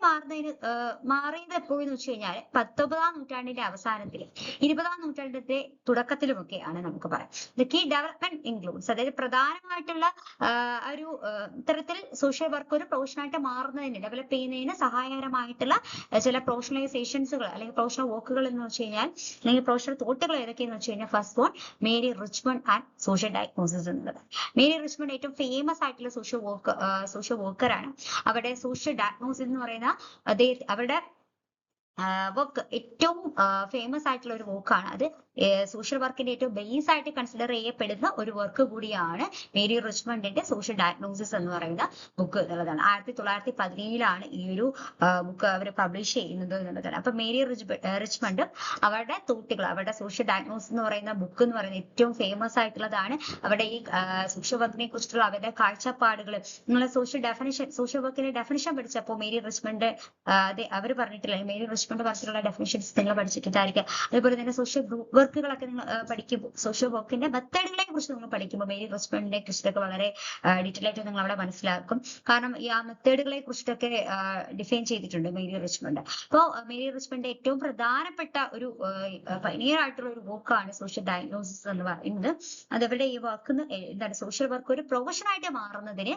മാറിയത് എപ്പോഴെന്ന് വെച്ച് കഴിഞ്ഞാൽ 19ാം നൂറ്റാണ്ടിന്റെ അവസാനത്തിലും 20ാം നൂറ്റാണ്ടിന്റെ തുടക്കത്തിലുമൊക്കെയാണ് നമുക്ക് പറയാം. ദ കീ ഡെവലപ്മെന്റ് ഇൻക്ലൂഡ്സ്, അതായത് പ്രധാനമായിട്ടുള്ള ഒരു ഇത്തരത്തിൽ സോഷ്യൽ വർക്ക് ഒരു പ്രൊഫഷനായിട്ട് മാറുന്നതിന് ഡെവലപ്പ് ചെയ്യുന്നതിന് സഹായകരമായിട്ടുള്ള ചില പ്രൊഫഷണലൈസേഷൻസുകൾ അല്ലെങ്കിൽ പ്രൊഫഷണൽ വർക്കുകൾ എന്ന് വെച്ച് കഴിഞ്ഞാൽ അല്ലെങ്കിൽ പ്രൊഫഷണൽ തോട്ടുകൾ ഏതൊക്കെയെന്ന് വെച്ച് കഴിഞ്ഞാൽ, first one Mary Richmond and social diagnosis എന്നുള്ളത്. മേരി റിച്ച്മണ്ട് ഏറ്റവും ഫേമസ് ആയിട്ടുള്ള സോഷ്യൽ വർക്കറാണ്. അവിടെ സോഷ്യൽ ഡയഗ്നോസിസ് എന്ന് പറയുന്ന അവരുടെ വർക്ക് ഏറ്റവും ഫേമസ് ആയിട്ടുള്ള ഒരു വർക്കാണ്. അത് സോഷ്യൽ വർക്കിന്റെ ഏറ്റവും ബേസ് ആയിട്ട് കൺസിഡർ ചെയ്യപ്പെടുന്ന ഒരു വർക്ക് കൂടിയാണ് മേരി റിച്ച്മണ്ടിന്റെ സോഷ്യൽ ഡയഗ്നോസിസ് എന്ന് പറയുന്ന ബുക്ക് എന്നുള്ളതാണ്. 1917 ഈ ഒരു ബുക്ക് അവർ പബ്ലിഷ് ചെയ്യുന്നത് എന്നുള്ളതാണ്. അപ്പൊ മേരി റിച്ച്മണ്ട് അവരുടെ തോട്ടുകൾ, അവരുടെ സോഷ്യൽ ഡയഗ്നോസിസ് എന്ന് പറയുന്ന ബുക്ക് എന്ന് പറയുന്നത് ഏറ്റവും ഫേമസ് ആയിട്ടുള്ളതാണ്. അവിടെ ഈ സോഷ്യൽ വർക്കിനെ കുറിച്ചുള്ള അവരുടെ കാഴ്ചപ്പാടുകൾ, നിങ്ങളെ സോഷ്യൽ വർക്കിന്റെ ഡെഫിനിഷൻ പഠിച്ചപ്പോൾ മേരി റിച്ച്മണ്ട് അവർ പറഞ്ഞിട്ടില്ല, മേരി റിച്ച്മണ്ട് പറഞ്ഞിട്ടുള്ള ഡെഫിനിഷൻസ് നിങ്ങൾ പഠിച്ചിട്ടായിരിക്കും. അതേപോലെ തന്നെ സോഷ്യൽ വർക്കുകളൊക്കെ നിങ്ങൾ പഠിക്കുമ്പോൾ, സോഷ്യൽ വർക്കിന്റെ മെത്തേഡുകളെ കുറിച്ച് നിങ്ങൾ പഠിക്കുമ്പോൾ മേരി റിച്ച്മണ്ടിനെ കുറിച്ചിട്ടൊക്കെ വളരെ ഡീറ്റെയിൽ ആയിട്ട് നിങ്ങൾ അവിടെ മനസ്സിലാക്കും. കാരണം ഈ ആ മെത്തേഡുകളെ കുറിച്ചിട്ടൊക്കെ ഡിഫൈൻ ചെയ്തിട്ടുണ്ട് മേരി റിച്ച്മണ്ട്. അപ്പോൾ മേരി റിച്ച്മണ്ടിന്റെ ഏറ്റവും പ്രധാനപ്പെട്ട ഒരു പയനിയർ ആയിട്ടുള്ള ഒരു വർക്കാണ് സോഷ്യൽ ഡയഗ്നോസിസ് എന്ന് പറയുന്നത്. അതവരുടെ ഈ വർക്ക് എന്താണ് സോഷ്യൽ വർക്ക് ഒരു പ്രൊഫഷനായിട്ട് മാറുന്നതിന്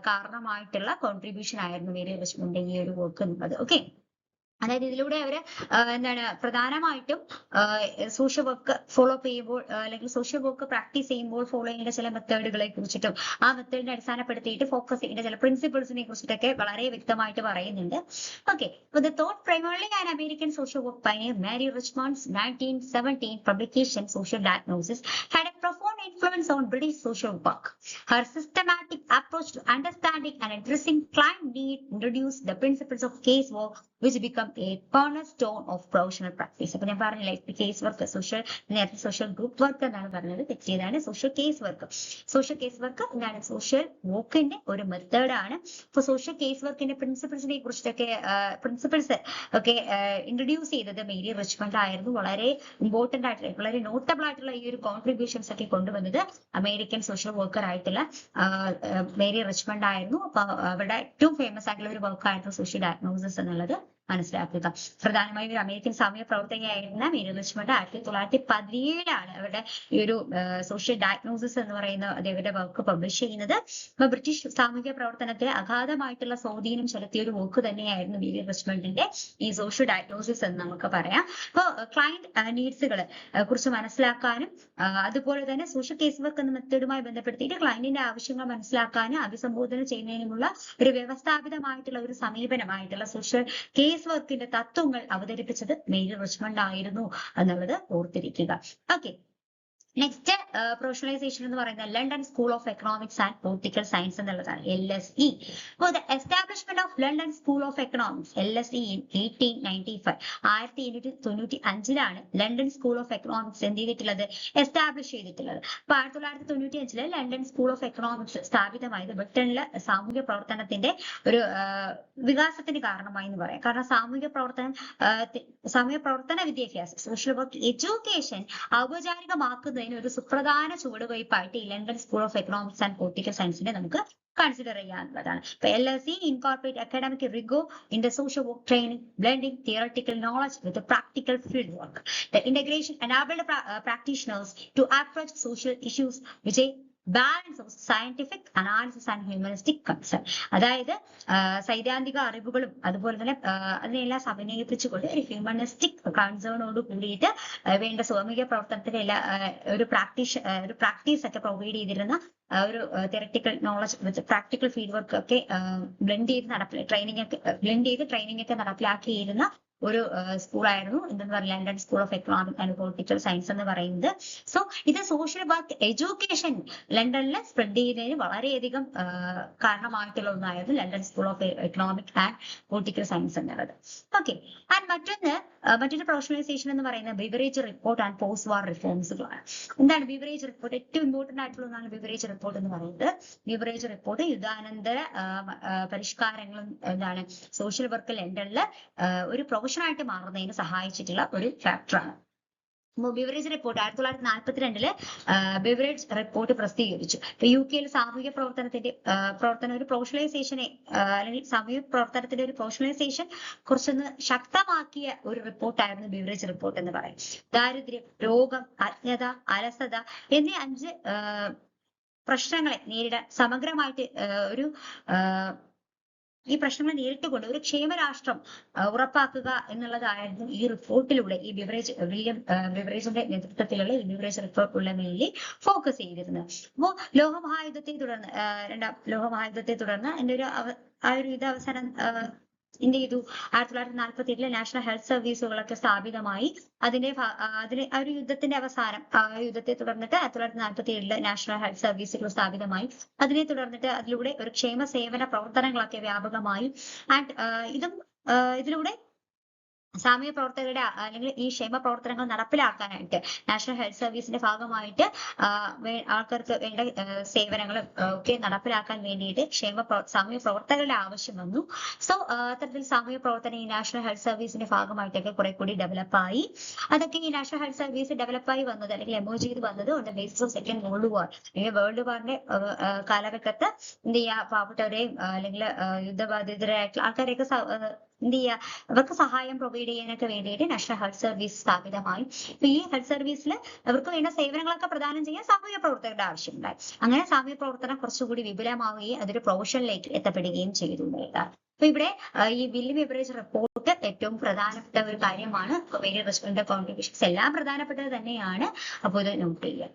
കാരണമായിട്ടുള്ള കോൺട്രിബ്യൂഷൻ ആയിരുന്നു മേരി റിച്ച്മണ്ടിന്റെ ഈ ഒരു വർക്ക് എന്നുള്ളത്. ഓക്കെ, അതായത് ഇതിലൂടെ അവര് എന്താണ് പ്രധാനമായിട്ടും സോഷ്യൽ വർക്ക് ഫോളോ ചെയ്യുമ്പോൾ അല്ലെങ്കിൽ സോഷ്യൽ വർക്ക് പ്രാക്ടീസ് ചെയ്യുമ്പോൾ ഫോളോ ചെയ്യേണ്ട ചില മെത്തേഡുകളെ കുറിച്ചിട്ടും ആ മെത്തേഡിനെ അടിസ്ഥാനപ്പെടുത്തിയിട്ട് ഫോക്കസ് ചെയ്യേണ്ട ചില പ്രിൻസിപ്പിൾസിനെ കുറിച്ചിട്ടൊക്കെ വളരെ വ്യക്തമായിട്ട് പറയുന്നുണ്ട്. Okay, the thought primarily an American social work pioneer Mary Richmond's 1917 publication Social Diagnosis had a profound influence on British social work. Her systematic approach to understanding and addressing client need introduced the principles of case work, which become a cornerstone of professional practice. അപ്പൊ ഞാൻ പറഞ്ഞില്ലേ case work, നേരത്തെ social group work എന്നാണ് പറഞ്ഞത്, തെറ്റിയതാണ്. Social case work എന്താണ് social വർക്കിന്റെ ഒരു മെത്തേഡാണ്. അപ്പൊ സോഷ്യൽ കേസ് വർക്കിന്റെ പ്രിൻസിപ്പിൾസിനെ കുറിച്ചിട്ടൊക്കെ ഒക്കെ ഇൻട്രൊഡ്യൂസ് ചെയ്തത് മേരി റിച്ച്മണ്ട് ആയിരുന്നു. വളരെ ഇമ്പോർട്ടന്റ് ആയിട്ടുള്ള, വളരെ നോട്ടബിൾ ആയിട്ടുള്ള ഈ ഒരു കോൺട്രിബ്യൂഷൻസ് ഒക്കെ കൊണ്ടുവന്നത് അമേരിക്കൻ സോഷ്യൽ വർക്കർ ആയിട്ടുള്ള മേരി റിച്ച്മണ്ട് ആയിരുന്നു. അപ്പൊ അവിടെ ഏറ്റവും ഫേമസ് ആയിട്ടുള്ള ഒരു വർക്കായിരുന്നു സോഷ്യൽ ഡയഗ്നോസിസ് എന്നുള്ളത് മനസ്സിലാക്കുക. പ്രധാനമായും ഒരു അമേരിക്കൻ സാമൂഹ്യ പ്രവർത്തകയായിരുന്ന മേരി റിച്ച്മണ്ട് 1917 അവരുടെ ഈ ഒരു സോഷ്യൽ ഡയഗ്നോസിസ് എന്ന് പറയുന്ന അവരുടെ വർക്ക് പബ്ലിഷ് ചെയ്യുന്നത്. അപ്പൊ ബ്രിട്ടീഷ് സാമൂഹ്യ പ്രവർത്തനത്തിൽ അഗാധമായിട്ടുള്ള സ്വാധീനം ചെലുത്തിയ ഒരു വർക്ക് തന്നെയായിരുന്നു മേരി റിച്ച്മണ്ടിന്റെ ഈ സോഷ്യൽ ഡയഗ്നോസിസ് എന്ന് നമുക്ക് പറയാം. അപ്പൊ ക്ലയന്റ് നീഡ്സുകളെ കുറിച്ച് മനസ്സിലാക്കാനും അതുപോലെ തന്നെ സോഷ്യൽ കേസ് വർക്ക് എന്ന മെത്തേഡുമായി ബന്ധപ്പെടുത്തിയിട്ട് ക്ലയന്റിന്റെ ആവശ്യങ്ങൾ മനസ്സിലാക്കാനും അഭിസംബോധന ചെയ്യുന്നതിനുമുള്ള ഒരു വ്യവസ്ഥാപിതമായിട്ടുള്ള ഒരു സമീപനമായിട്ടുള്ള സോഷ്യൽ കേസ് വർക്കിന്റെ തത്വങ്ങൾ അവതരിപ്പിച്ചത് മേരി റിച്ച്മണ്ട് ആയിരുന്നു എന്നുള്ളത് ഓർത്തിരിക്കുക. ഓക്കെ, നെക്സ്റ്റ് പ്രൊഫഷണലൈസേഷൻ എന്ന് പറയുന്നത് London School of Economics and Political science എന്നുള്ളതാണ്, LSE. അപ്പോൾ the establishment of London School of economics LSE in 1895 1895 London School of economics എന്ത് ചെയ്തിട്ടുള്ളത്, എസ്റ്റാബ്ലിഷ് ചെയ്തിട്ടുള്ളത്. അപ്പൊ 1995 ലണ്ടൻ സ്കൂൾ ഓഫ് എക്കണോമിക്സ് സ്ഥാപിതമായത് ബ്രിട്ടനിലെ സാമൂഹ്യ പ്രവർത്തനത്തിന്റെ ഒരു വികാസത്തിന് കാരണമായി എന്ന് പറയാം. കാരണം സാമൂഹ്യ പ്രവർത്തന വിദ്യാഭ്യാസം, സോഷ്യൽ വർക്ക് എഡ്യൂക്കേഷൻ ഔപചാരികമാക്കുന്നതിന് ഒരു സുപ്രധാന ചുവടുവയ്പായിട്ട് ഈ London School of Economics and Political സയൻസിനെ നമുക്ക് കൺസിഡർ ചെയ്യാനുള്ളതാണ്. ഇപ്പൊ LSE incorporate academic rigour in the social work training, blending theoretical knowledge with the practical field work. The integration enabled practitioners to approach social issues with a balance of scientific analysis and humanistic concern. അതായത് സൈദ്ധാന്തിക അറിവുകളും അതുപോലെ തന്നെ അതിനെല്ലാം സമന്വയിപ്പിച്ചുകൊണ്ട് ഒരു humanistic കൺസേണോട് കൂടിയിട്ട് വേണ്ട സാമൂഹിക പ്രവർത്തനത്തിന്റെ എല്ലാ ഒരു പ്രാക്ടീസ് ഒക്കെ പ്രൊവൈഡ് ചെയ്തിരുന്ന ഒരു theoretical knowledge with practical field work ഒക്കെ ബ്ലെൻഡ് ചെയ്ത് ട്രെയിനിങ് ഒക്കെ നടപ്പിലാക്കിയിരുന്ന ഒരു സ്കൂളായിരുന്നു എന്തെന്ന് പറയുക London School of Economic and Political Science എന്ന് പറയുന്നത്. സോ ഇത് സോഷ്യൽ വർക്ക് എഡ്യൂക്കേഷൻ ലണ്ടനിൽ സ്പ്രെഡ് ചെയ്യുന്നതിന് വളരെയധികം കാരണമായിട്ടുള്ള ഒന്നായിരുന്നു London School of Economic and Political Science എന്നുള്ളത്. ഓക്കെ, ആൻഡ് മറ്റൊരു പ്രൊഫഷണലൈസേഷൻ എന്ന് പറയുന്നത് Beveridge report and post war റിഫോംസുകളാണ്. എന്താണ് ബിവറേജ് റിപ്പോർട്ട്? ഏറ്റവും ഇമ്പോർട്ടന്റ് ആയിട്ടുള്ള ഒന്നാണ് ബിവറേജ് റിപ്പോർട്ട് എന്ന് പറയുന്നത്. ബിവറേജ് റിപ്പോർട്ട് യുദ്ധാനന്തര പരിഷ്കാരങ്ങളും എന്താണ് സോഷ്യൽ വർക്ക് ലണ്ടനിൽ ഒരു പ്രൊഫഷനായിട്ട് മാറുന്നതിന് സഹായിച്ചിട്ടുള്ള ഒരു ഫാക്ടറാണ്. ബിവറേജ് റിപ്പോർട്ട് 1942 ബിവറേജ് റിപ്പോർട്ട് പ്രസിദ്ധീകരിച്ചു. ഇപ്പൊ UK സാമൂഹിക പ്രവർത്തനം ഒരു പ്രൊഫഷണലൈസേഷനെ അല്ലെങ്കിൽ സാമൂഹിക പ്രവർത്തനത്തിന്റെ ഒരു പ്രൊഫഷണലൈസേഷൻ കുറച്ചൊന്ന് ശക്തമാക്കിയ ഒരു റിപ്പോർട്ടായിരുന്നു ബിവറേജ് റിപ്പോർട്ട് എന്ന് പറയും. ദാരിദ്ര്യം, രോഗം, അജ്ഞത, അലസത എന്നീ 5 പ്രശ്നങ്ങളെ നേരിടാൻ സമഗ്രമായിട്ട് ഈ പ്രശ്നങ്ങൾ നേരിട്ടുകൊണ്ട് ഒരു ക്ഷേമരാഷ്ട്രം ഉറപ്പാക്കുക എന്നുള്ളതായിരുന്നു ഈ റിപ്പോർട്ടിലൂടെ ഈ ബിവറേജിന്റെ നേതൃത്വത്തിലുള്ള ഈ ബിവറേജ് റിപ്പോർട്ടിലൂടെ മെയിൻലി ഫോക്കസ് ചെയ്തിരുന്നത്. അപ്പോ ലോകമഹായുദ്ധത്തെ തുടർന്ന് രണ്ടാം ലോകമഹായുദ്ധത്തെ തുടർന്ന് എന്റെ ഒരു ഇത് അവസാനം എന്ത് ചെയ്തു? 1947 നാഷണൽ ഹെൽത്ത് സർവീസുകളൊക്കെ സ്ഥാപിതമായി. അതിന്റെ ആ ഒരു യുദ്ധത്തിന്റെ അവസാനം യുദ്ധത്തെ തുടർന്നിട്ട് 1947 നാഷണൽ ഹെൽത്ത് സർവീസുകൾ സ്ഥാപിതമായി. അതിനെ തുടർന്നിട്ട് അതിലൂടെ ഒരു ക്ഷേമ സേവന പ്രവർത്തനങ്ങളൊക്കെ വ്യാപകമായി. ആൻഡ് ഇതിലൂടെ സാമൂഹ്യ പ്രവർത്തകരുടെ അല്ലെങ്കിൽ ഈ ക്ഷേമ പ്രവർത്തനങ്ങൾ നടപ്പിലാക്കാനായിട്ട് നാഷണൽ ഹെൽത്ത് സർവീസിന്റെ ഭാഗമായിട്ട് ആൾക്കാർക്ക് വേണ്ട സേവനങ്ങൾ ഒക്കെ നടപ്പിലാക്കാൻ വേണ്ടിയിട്ട് സാമൂഹ്യ പ്രവർത്തകരുടെ ആവശ്യം വന്നു. സോ അത്തരത്തിൽ സാമൂഹ്യ പ്രവർത്തനം ഈ നാഷണൽ ഹെൽത്ത് സർവീസിന്റെ ഭാഗമായിട്ടൊക്കെ കുറെ കൂടി ഡെവലപ്പായി. അതൊക്കെ ഈ നാഷണൽ ഹെൽത്ത് സർവീസ് ഡെവലപ്പായി വന്നത് അല്ലെങ്കിൽ എമേർജ് ചെയ്ത് വന്നത് on the basis of second world war. World വാറിന്റെ കാലഘട്ടത്ത് എന്ത് ചെയ്യുക, പാവപ്പെട്ടവരെയും അല്ലെങ്കിൽ യുദ്ധബാധിതരായിട്ടുള്ള ആൾക്കാരെയൊക്കെ എന്ത് ചെയ്യുക, അവർക്ക് സഹായം പ്രൊവൈഡ് ചെയ്യാനൊക്കെ വേണ്ടിയിട്ട് നാഷണൽ ഹെൽത്ത് സർവീസ് സ്ഥാപിതമായി. അപ്പൊ ഈ ഹെൽത്ത് സർവീസിൽ അവർക്ക് വേണ്ട സേവനങ്ങളൊക്കെ പ്രദാനം ചെയ്യാൻ സാമൂഹ്യ പ്രവർത്തകരുടെ ആവശ്യമുണ്ടായി. അങ്ങനെ സാമൂഹ്യ പ്രവർത്തനം കുറച്ചുകൂടി വിപുലമാവുകയും അതൊരു പ്രൊഫഷനിലേക്ക് എത്തപ്പെടുകയും ചെയ്തു എന്നുള്ളതാണ്. അപ്പൊ ഇവിടെ ഈ വില്യം ബിവറേജ് റിപ്പോർട്ട് ഏറ്റവും പ്രധാനപ്പെട്ട ഒരു കാര്യമാണ്. വേരിയസ് റെസ്പോൺസിന്റെ കോൺട്രിബ്യൂഷൻസ് എല്ലാം പ്രധാനപ്പെട്ടത് തന്നെയാണ്. അപ്പോൾ ഇത് നോട്ട് ചെയ്യുക.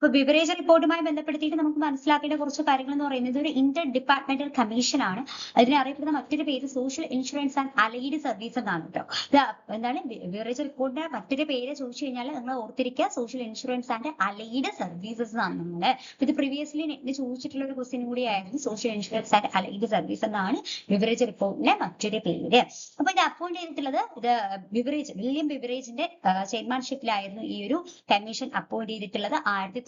അപ്പൊ ബിവറേജ് റിപ്പോർട്ടുമായി ബന്ധപ്പെടുത്തിയിട്ട് നമുക്ക് മനസ്സിലാക്കേണ്ട കുറച്ച് കാര്യങ്ങൾ എന്ന് പറയുന്നത് ഒരു ഇന്റർ ഡിപ്പാർട്ട്മെന്റൽ കമ്മീഷൻ ആണ്. അതിനെ അറിയപ്പെടുന്ന മറ്റൊരു പേര് social insurance and allied service എന്നാണ് കേട്ടോ. എന്താണ് ബിവറേജ് റിപ്പോർട്ടിന്റെ മറ്റൊരു പേര് ചോദിച്ചു കഴിഞ്ഞാൽ നിങ്ങൾ ഓർത്തിരിക്കുക, social insurance and allied services എന്നാണ് നമ്മള്. ഇത് പ്രീവിയസ്ലി നെറ്റിന് ചോദിച്ചിട്ടുള്ള ഒരു ക്വസ്റ്റ്യൻ കൂടിയായിരുന്നു. Social insurance and allied service എന്നാണ് ബിവറേജ് റിപ്പോർട്ടിന്റെ മറ്റൊരു പേര്. അപ്പൊ ഇത് അപ്പോയിന്റ് ചെയ്തിട്ടുള്ളത് വില്യം ബിവറേജിന്റെ ചെയർമാൻഷിപ്പിലായിരുന്നു ഈ ഒരു കമ്മീഷൻ അപ്പോയിന്റ് ചെയ്തിട്ടുള്ളത്.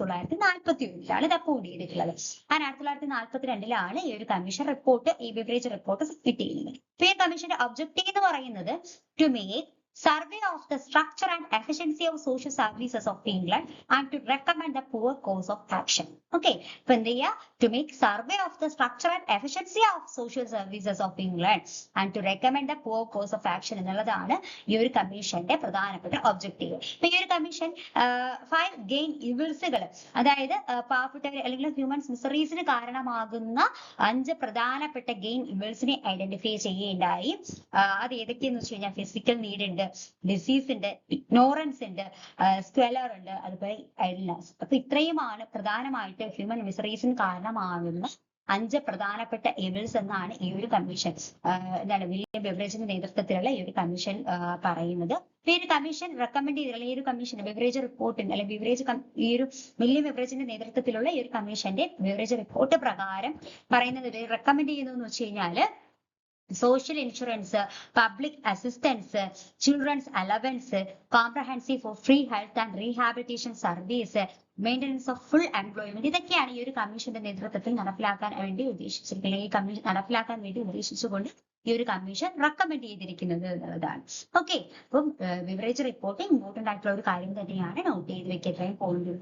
1941 ഇത് അപ്പോയിന്റ് ചെയ്തിട്ടുള്ളത്. 1942 ഈ ഒരു കമ്മീഷൻ റിപ്പോർട്ട് ഈ ബിവറേജ് റിപ്പോർട്ട് സബ്മിറ്റ് ചെയ്യുന്നത്. അപ്പൊ ഈ കമ്മീഷന്റെ ഒബ്ജക്റ്റീവ് എന്ന് പറയുന്നത് to make survey of the structure and efficiency of social services of England and to recommend the poor course of action. Okay, ഇപ്പൊ എന്ത് ചെയ്യുക, to make survey of the structure and efficiency of social services of England and to recommend the poor course of action എന്നുള്ളതാണ് ഈ ഒരു കമ്മീഷന്റെ പ്രധാനപ്പെട്ട objective. ഇപ്പൊ ഈ ഒരു കമ്മീഷൻ 5 ഗെയിൻ ഇവിൾസുകൾ, അതായത് പാവപ്പെട്ടവർ അല്ലെങ്കിൽ ഹ്യൂമൻസ് മിസറീസിന് കാരണമാകുന്ന 5 പ്രധാനപ്പെട്ട ഗെയിൻ ഇവിൾസിനെ ഐഡന്റിഫൈ ചെയ്യുകയുണ്ടായി. അത് ഏതൊക്കെയെന്ന് വെച്ച് കഴിഞ്ഞാൽ ഫിസിക്കൽ നീഡ് ഉണ്ട്, ഡിസീസ് ഉണ്ട്, ഇഗ്നോറൻസ് ഉണ്ട്, സ്ക്വലർ ഉണ്ട്, അതുപോലെ ഇൽനെസ്. അപ്പൊ ഇത്രയുമാണ് പ്രധാനമായിട്ട് ഹ്യൂമൻ മിസറീസിന് കാരണമാകുന്ന 5 പ്രധാനപ്പെട്ട ഇവിൾസ് എന്നാണ് ഈ ഒരു കമ്മീഷൻ എന്താണ് വില്യം ബിവറേജിന്റെ നേതൃത്വത്തിലുള്ള ഈ ഒരു കമ്മീഷൻ പറയുന്നത്. ഈ ഒരു കമ്മീഷൻ റെക്കമെൻഡ് ചെയ്തിട്ടുള്ള ഈ ഒരു കമ്മീഷൻ ബിവറേജ് റിപ്പോർട്ടിന്റെ അല്ലെങ്കിൽ ഈ ഒരു വില്യം ബിവറേജിന്റെ നേതൃത്വത്തിലുള്ള ഈ ഒരു കമ്മീഷന്റെ ബിവറേജ് റിപ്പോർട്ട് പ്രകാരം പറയുന്നത് റെക്കമെൻഡ് ചെയ്യുന്നു എന്ന് വെച്ച് കഴിഞ്ഞാല് social insurance, public assistance, children's allowance, comprehensive for free health and rehabilitation service, maintenance of full employment, ഇതൊക്കെയാണ് ഈ ഒരു കമ്മീഷന്റെ നേതൃത്വത്തിൽ നടപ്പിലാക്കാൻ വേണ്ടി ഉദ്ദേശിച്ചിരിക്കുന്നത്. ഈ കമ്മീഷൻ നടപ്പിലാക്കാൻ വേണ്ടി ഉദ്ദേശിച്ചുകൊണ്ട് ഈ ഒരു കമ്മീഷൻ റെക്കമെൻഡ് ചെയ്തിരിക്കുന്നത് എന്നുള്ളതാണ്. ഓക്കെ, അപ്പം ബിവറേജ് റിപ്പോർട്ട് ഇമ്പോർട്ടന്റ് ആയിട്ടുള്ള ഒരു കാര്യം തന്നെയാണ്. നോട്ട് ചെയ്ത് വെക്കാൻ പോയിന്റ്.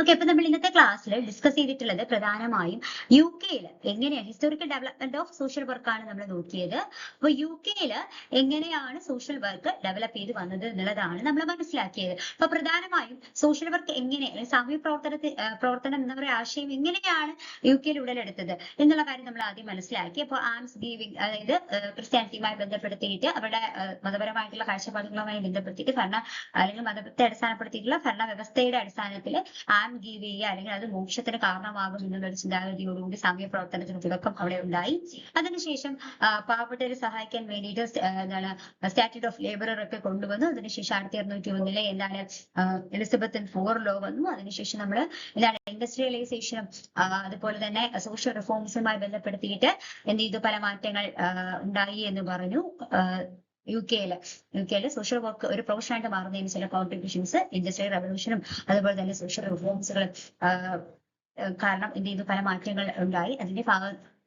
ഓക്കെ, അപ്പൊ നമ്മൾ ഇന്നത്തെ ക്ലാസ്സിൽ ഡിസ്കസ് ചെയ്തിട്ടുള്ളത് പ്രധാനമായും UK-യിൽ എങ്ങനെയാണ് ഹിസ്റ്റോറിക്കൽ ഡെവലപ്മെന്റ് ഓഫ് സോഷ്യൽ വർക്കാണ് നമ്മൾ നോക്കിയത്. അപ്പൊ UK-യിൽ എങ്ങനെയാണ് സോഷ്യൽ വർക്ക് ഡെവലപ്പ് ചെയ്ത് വന്നത് എന്നുള്ളതാണ് നമ്മൾ മനസ്സിലാക്കിയത്. അപ്പൊ പ്രധാനമായും സോഷ്യൽ വർക്ക് എങ്ങനെ സാമൂഹ്യ പ്രവർത്തനം എന്ന ഒരു ആശയം എങ്ങനെയാണ് UK-യിൽ ഉടലെടുത്തത് എന്നുള്ള കാര്യം നമ്മൾ ആദ്യം മനസ്സിലാക്കി. അപ്പൊ ആംസ് ഗീവിംഗ്, അതായത് ക്രിസ്ത്യാനിറ്റിയുമായി ബന്ധപ്പെടുത്തിയിട്ട് അവരുടെ മതപരമായിട്ടുള്ള കാഴ്ചപ്പാടുകളുമായി ബന്ധപ്പെടുത്തിയിട്ട് അല്ലെങ്കിൽ മതത്തെ അടിസ്ഥാനപ്പെടുത്തിയിട്ടുള്ള ഭരണ വ്യവസ്ഥയുടെ അടിസ്ഥാനത്തിൽ ലാം ഗീവ് ചെയ്യുക അല്ലെങ്കിൽ അത് മോക്ഷത്തിന് കാരണമാകും എന്നുള്ള ഒരു ചിന്താഗതിയോടുകൂടി സാമൂഹ്യ പ്രവർത്തനത്തിന് തുടക്കം അവിടെ ഉണ്ടായി. അതിനുശേഷം പാവപ്പെട്ടവരെ സഹായിക്കാൻ വേണ്ടിയിട്ട് എന്താണ് സ്റ്റാറ്റ്യൂട്ട് ഓഫ് ലേബറർ ഒക്കെ കൊണ്ടുവന്നു. അതിനുശേഷം 1601 എന്താണ് എലിസബത്തൻ ഫോർ ലോ വന്നു. അതിനുശേഷം നമ്മൾ എന്താണ് ഇൻഡസ്ട്രിയലൈസേഷനും അതുപോലെ തന്നെ സോഷ്യൽ റിഫോംസുമായി ബന്ധപ്പെടുത്തിയിട്ട് എന്ത് ചെയ്തു, പല മാറ്റങ്ങൾ ഉണ്ടായി എന്ന് പറഞ്ഞു. യുകെയില് സോഷ്യൽ വർക്ക് ഒരു പ്രൊഫഷനായിട്ട് മാറുന്നതിന് ചില കോൺട്രിബ്യൂഷൻസ് ഇൻഡസ്ട്രിയൽ റവല്യൂഷനും അതുപോലെ തന്നെ സോഷ്യൽ റിഫോംസുകളും കാരണം എന്ത് ചെയ്തു, പല മാറ്റങ്ങൾ ഉണ്ടായി. അതിന്റെ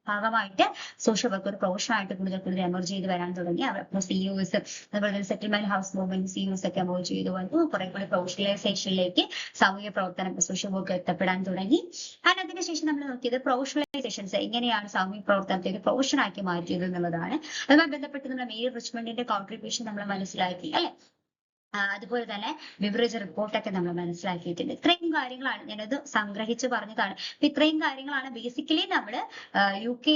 ഭാഗമായിട്ട് സോഷ്യൽ വർക്ക് ഒരു പ്രൊഫഷനായിട്ട് കൂടുതൽ എമർജ് ചെയ്ത് വരാൻ തുടങ്ങി. സിഇഒസ് അതുപോലെ തന്നെ സെറ്റിൽമെന്റ് ഹൗസ് മൂവ്മെന്റ് സിഇഒസ് ഒക്കെ എമർജ് ചെയ്ത് വന്നു. കുറെ കൂടി പ്രൊഫഷണലൈസേഷനിലേക്ക് സാമൂഹ്യ പ്രവർത്തനം സോഷ്യൽ വർക്ക് എത്തപ്പെടാൻ തുടങ്ങി. ആൻഡ് അതിനുശേഷം നമ്മൾ നോക്കിയത് പ്രൊഫഷണലൈസേഷൻസ് എങ്ങനെയാണ് സാമൂഹ്യ പ്രവർത്തനത്തെ ഒരു പ്രൊഫഷനാക്കി മാറ്റിയത് എന്നുള്ളതാണ്. അതുമായി ബന്ധപ്പെട്ട് നമ്മുടെ മേയർ റിച്ച്മണ്ടിന്റെ കോൺട്രിബ്യൂഷൻ നമ്മൾ മനസ്സിലാക്കി അല്ലെ. അതുപോലെ തന്നെ ബിവറേജ് റിപ്പോർട്ടൊക്കെ നമ്മൾ മനസ്സിലാക്കിയിട്ടുണ്ട്. ഇത്രയും കാര്യങ്ങളാണ് ഞാനത് സംഗ്രഹിച്ച് പറഞ്ഞതാണ്. അപ്പൊ ഇത്രയും കാര്യങ്ങളാണ് ബേസിക്കലി നമ്മൾ UK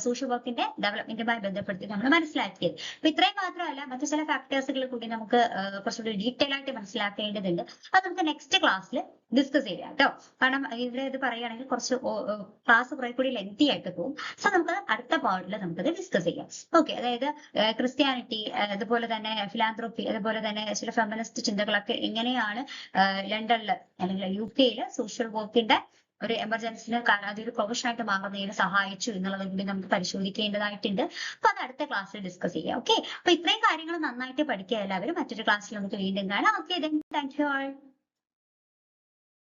സോഷ്യൽ വർക്കിന്റെ ഡെവലപ്മെന്റുമായി ബന്ധപ്പെടുത്തി നമ്മൾ മനസ്സിലാക്കിയത്. അപ്പൊ ഇത്രയും മാത്രമല്ല, മറ്റു ചില ഫാക്ടേഴ്സുകൾ കൂടി നമുക്ക് കുറച്ചുകൂടി ഡീറ്റെയിൽ ആയിട്ട് മനസ്സിലാക്കേണ്ടതുണ്ട്. അത് നമുക്ക് നെക്സ്റ്റ് ക്ലാസ്സിൽ ഡിസ്കസ് ചെയ്യാം കേട്ടോ. കാരണം ഇവിടെ ഇത് പറയുകയാണെങ്കിൽ കുറച്ച് ക്ലാസ് കുറെ കൂടി ലെങ്തി ആയിട്ട് പോകും. സോ നമുക്ക് അടുത്ത പാർട്ടിൽ നമുക്കത് ഡിസ്കസ് ചെയ്യാം. ഓക്കെ, അതായത് ക്രിസ്ത്യാനിറ്റി അതുപോലെ തന്നെ ഫിലാന്ത്രോപ്പി അതുപോലെ തന്നെ ചില ഫെമിനിസ്റ്റ് ചിന്തകളൊക്കെ എങ്ങനെയാണ് ലണ്ടനിൽ അല്ലെങ്കിൽ UK സോഷ്യൽ വർക്കിന്റെ ഒരു എമർജൻസിന് അതൊരു പ്രൊഫഷനായിട്ട് മാറുന്നതിന് സഹായിച്ചു എന്നുള്ളത് കൂടി നമുക്ക് പരിശോധിക്കേണ്ടതായിട്ടുണ്ട്. അപ്പൊ അത് അടുത്ത ക്ലാസ്സിൽ ഡിസ്കസ് ചെയ്യാം. ഓക്കെ, അപ്പൊ ഇത്രയും കാര്യങ്ങൾ നന്നായിട്ട് പഠിക്കുക എല്ലാവരും. മറ്റൊരു ക്ലാസ്സിൽ നമുക്ക് വീണ്ടും കാണാം. Okay, thank you all.